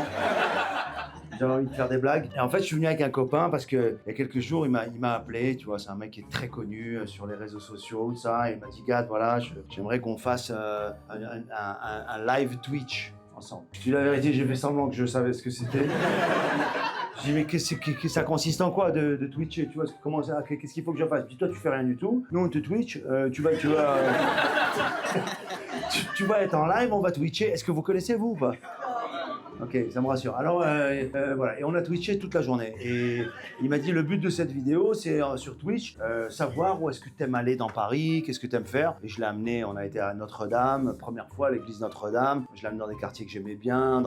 J'avais envie de faire des blagues. Et en fait, je suis venu avec un copain parce que il y a quelques jours, il m'a appelé. Tu vois, c'est un mec qui est très connu sur les réseaux sociaux, tout ça. Il m'a dit, Gad, voilà, j'aimerais qu'on fasse un live Twitch ensemble. Je te dis la vérité, j'ai fait semblant que je savais ce que c'était. J'ai dit, mais que ça consiste en quoi de Twitcher? Tu vois, qu'est-ce qu'il faut que je fasse? Puis toi, tu fais rien du tout. Nous, on te Twitch. Tu vas être en live, on va Twitcher. Est-ce que vous connaissez, vous, ou pas? Ok, ça me rassure. Alors, voilà, et on a Twitché toute la journée. Et il m'a dit, le but de cette vidéo, c'est sur Twitch, savoir où est-ce que tu aimes aller dans Paris, qu'est-ce que tu aimes faire. Et je l'ai amené, on a été à Notre-Dame, première fois à l'église Notre-Dame. Je l'ai amené dans des quartiers que j'aimais bien,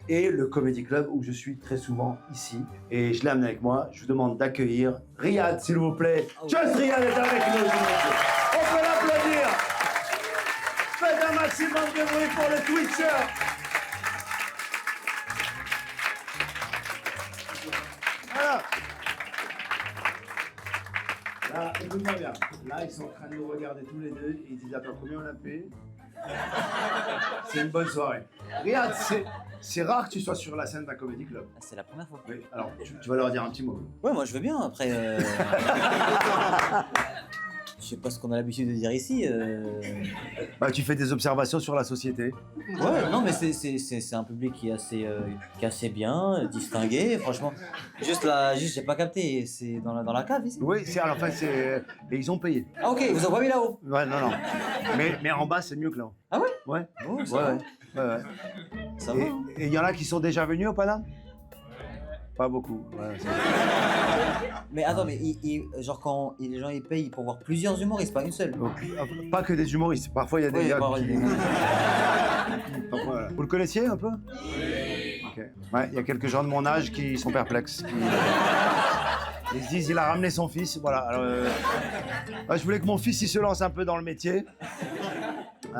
et le Comedy Club où je suis très souvent ici. Et je l'ai amené avec moi. Je vous demande d'accueillir Riyad, s'il vous plaît. Just Riyad est avec nous. On peut l'applaudir. Faites un maximum de bruit pour le Twitcher. Voilà. Là, écoute-moi bien. Là, ils sont en train de nous regarder tous les deux. Ils disent, attends, combien on a payé? C'est une bonne soirée. Riyad, c'est rare que tu sois sur la scène d'un comedy club. C'est la première fois. Oui. Alors, tu vas leur dire un petit mot. Ouais, moi je veux bien. Après, je sais pas ce qu'on a l'habitude de dire ici. Bah, tu fais des observations sur la société. Ouais, non, mais c'est un public qui est assez bien, distingué. Franchement, juste j'ai pas capté. C'est dans la cave ici. Oui, alors, enfin, et ils ont payé. Ah ok, vous en pas mis là-haut. Ouais, non. Mais en bas, c'est mieux que là-haut. Ah ouais? Ouais. Oh, ça va. Ouais. Ça va. Et il y en a qui sont déjà venus au Paname? Pas beaucoup. Ouais, mais attends, mais genre quand les gens ils payent pour voir plusieurs humoristes, pas une seule. Pas que des humoristes. Parfois il y a des gars. Voilà. Vous le connaissiez un peu? Oui. Ok. Ouais, il y a quelques gens de mon âge qui sont perplexes. Ils se disent, il a ramené son fils. Voilà. Alors, je voulais que mon fils il se lance un peu dans le métier.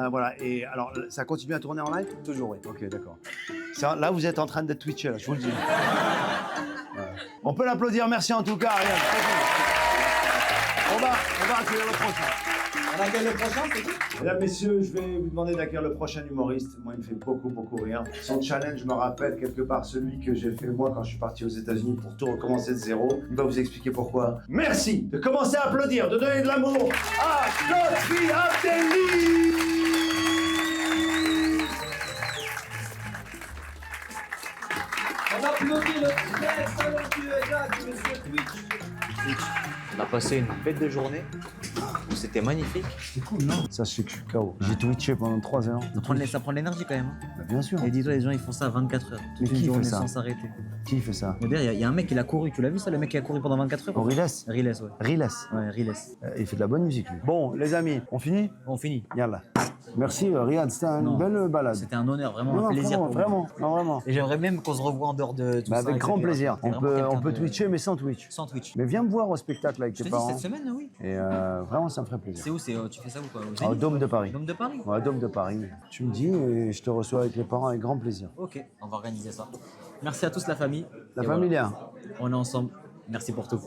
Voilà. Et alors, ça continue à tourner en live? Toujours, oui. Ok, d'accord. Là, vous êtes en train d'être twitché, là, je vous le dis. On peut l'applaudir, merci en tout cas, Ariane. On va accueillir le prochain. On accueille le prochain, c'est qui? Mesdames, messieurs, je vais vous demander d'accueillir le prochain humoriste. Moi, il me fait beaucoup rire. Son challenge me rappelle quelque part celui que j'ai fait moi quand je suis parti aux États-Unis pour tout recommencer de zéro. Il va vous expliquer pourquoi. Merci de commencer à applaudir, de donner de l'amour à Lotfi Abdelli. On applaudit le très talentueux gars de Monsieur Twitch. On a passé une bête de journée. C'était magnifique. C'est cool, non? Ça, je sais que je suis KO. J'ai twitché pendant 3 heures. Ça prend de l'énergie quand même. Hein. Bah, bien sûr. Et dis-toi, les gens ils font ça à 24 heures. Mais Toute qui une journée fait ça? sans s'arrêter. Qui fait ça? Mais d'ailleurs, il y a un mec qui a couru. Tu l'as vu ça, le mec qui a couru pendant 24 heures? Oh, Riles. Riles, ouais. Riles. Ouais, Riles. Il fait de la bonne musique, lui. Bon, les amis, on finit? On finit. Yallah. Merci, Riyad. C'était une belle balade. C'était un honneur, vraiment un plaisir. Vraiment. Et j'aimerais même qu'on se revoie en dehors de tout ça. Avec grand plaisir. On peut twitcher, mais sans Twitch. Sans Twitch. Mais viens me voir au spectacle avec tes parents. Cette semaine, oui. Et vraiment, ça me ferait plaisir. C'est où? Tu fais ça ou quoi? Au Dôme de Paris. Dôme de Paris? Ouais, Dôme de Paris. Tu me dis et je te reçois avec les parents avec grand plaisir. Ok, on va organiser ça. Merci à tous la famille. La famille, voilà. On est ensemble. Merci pour tout.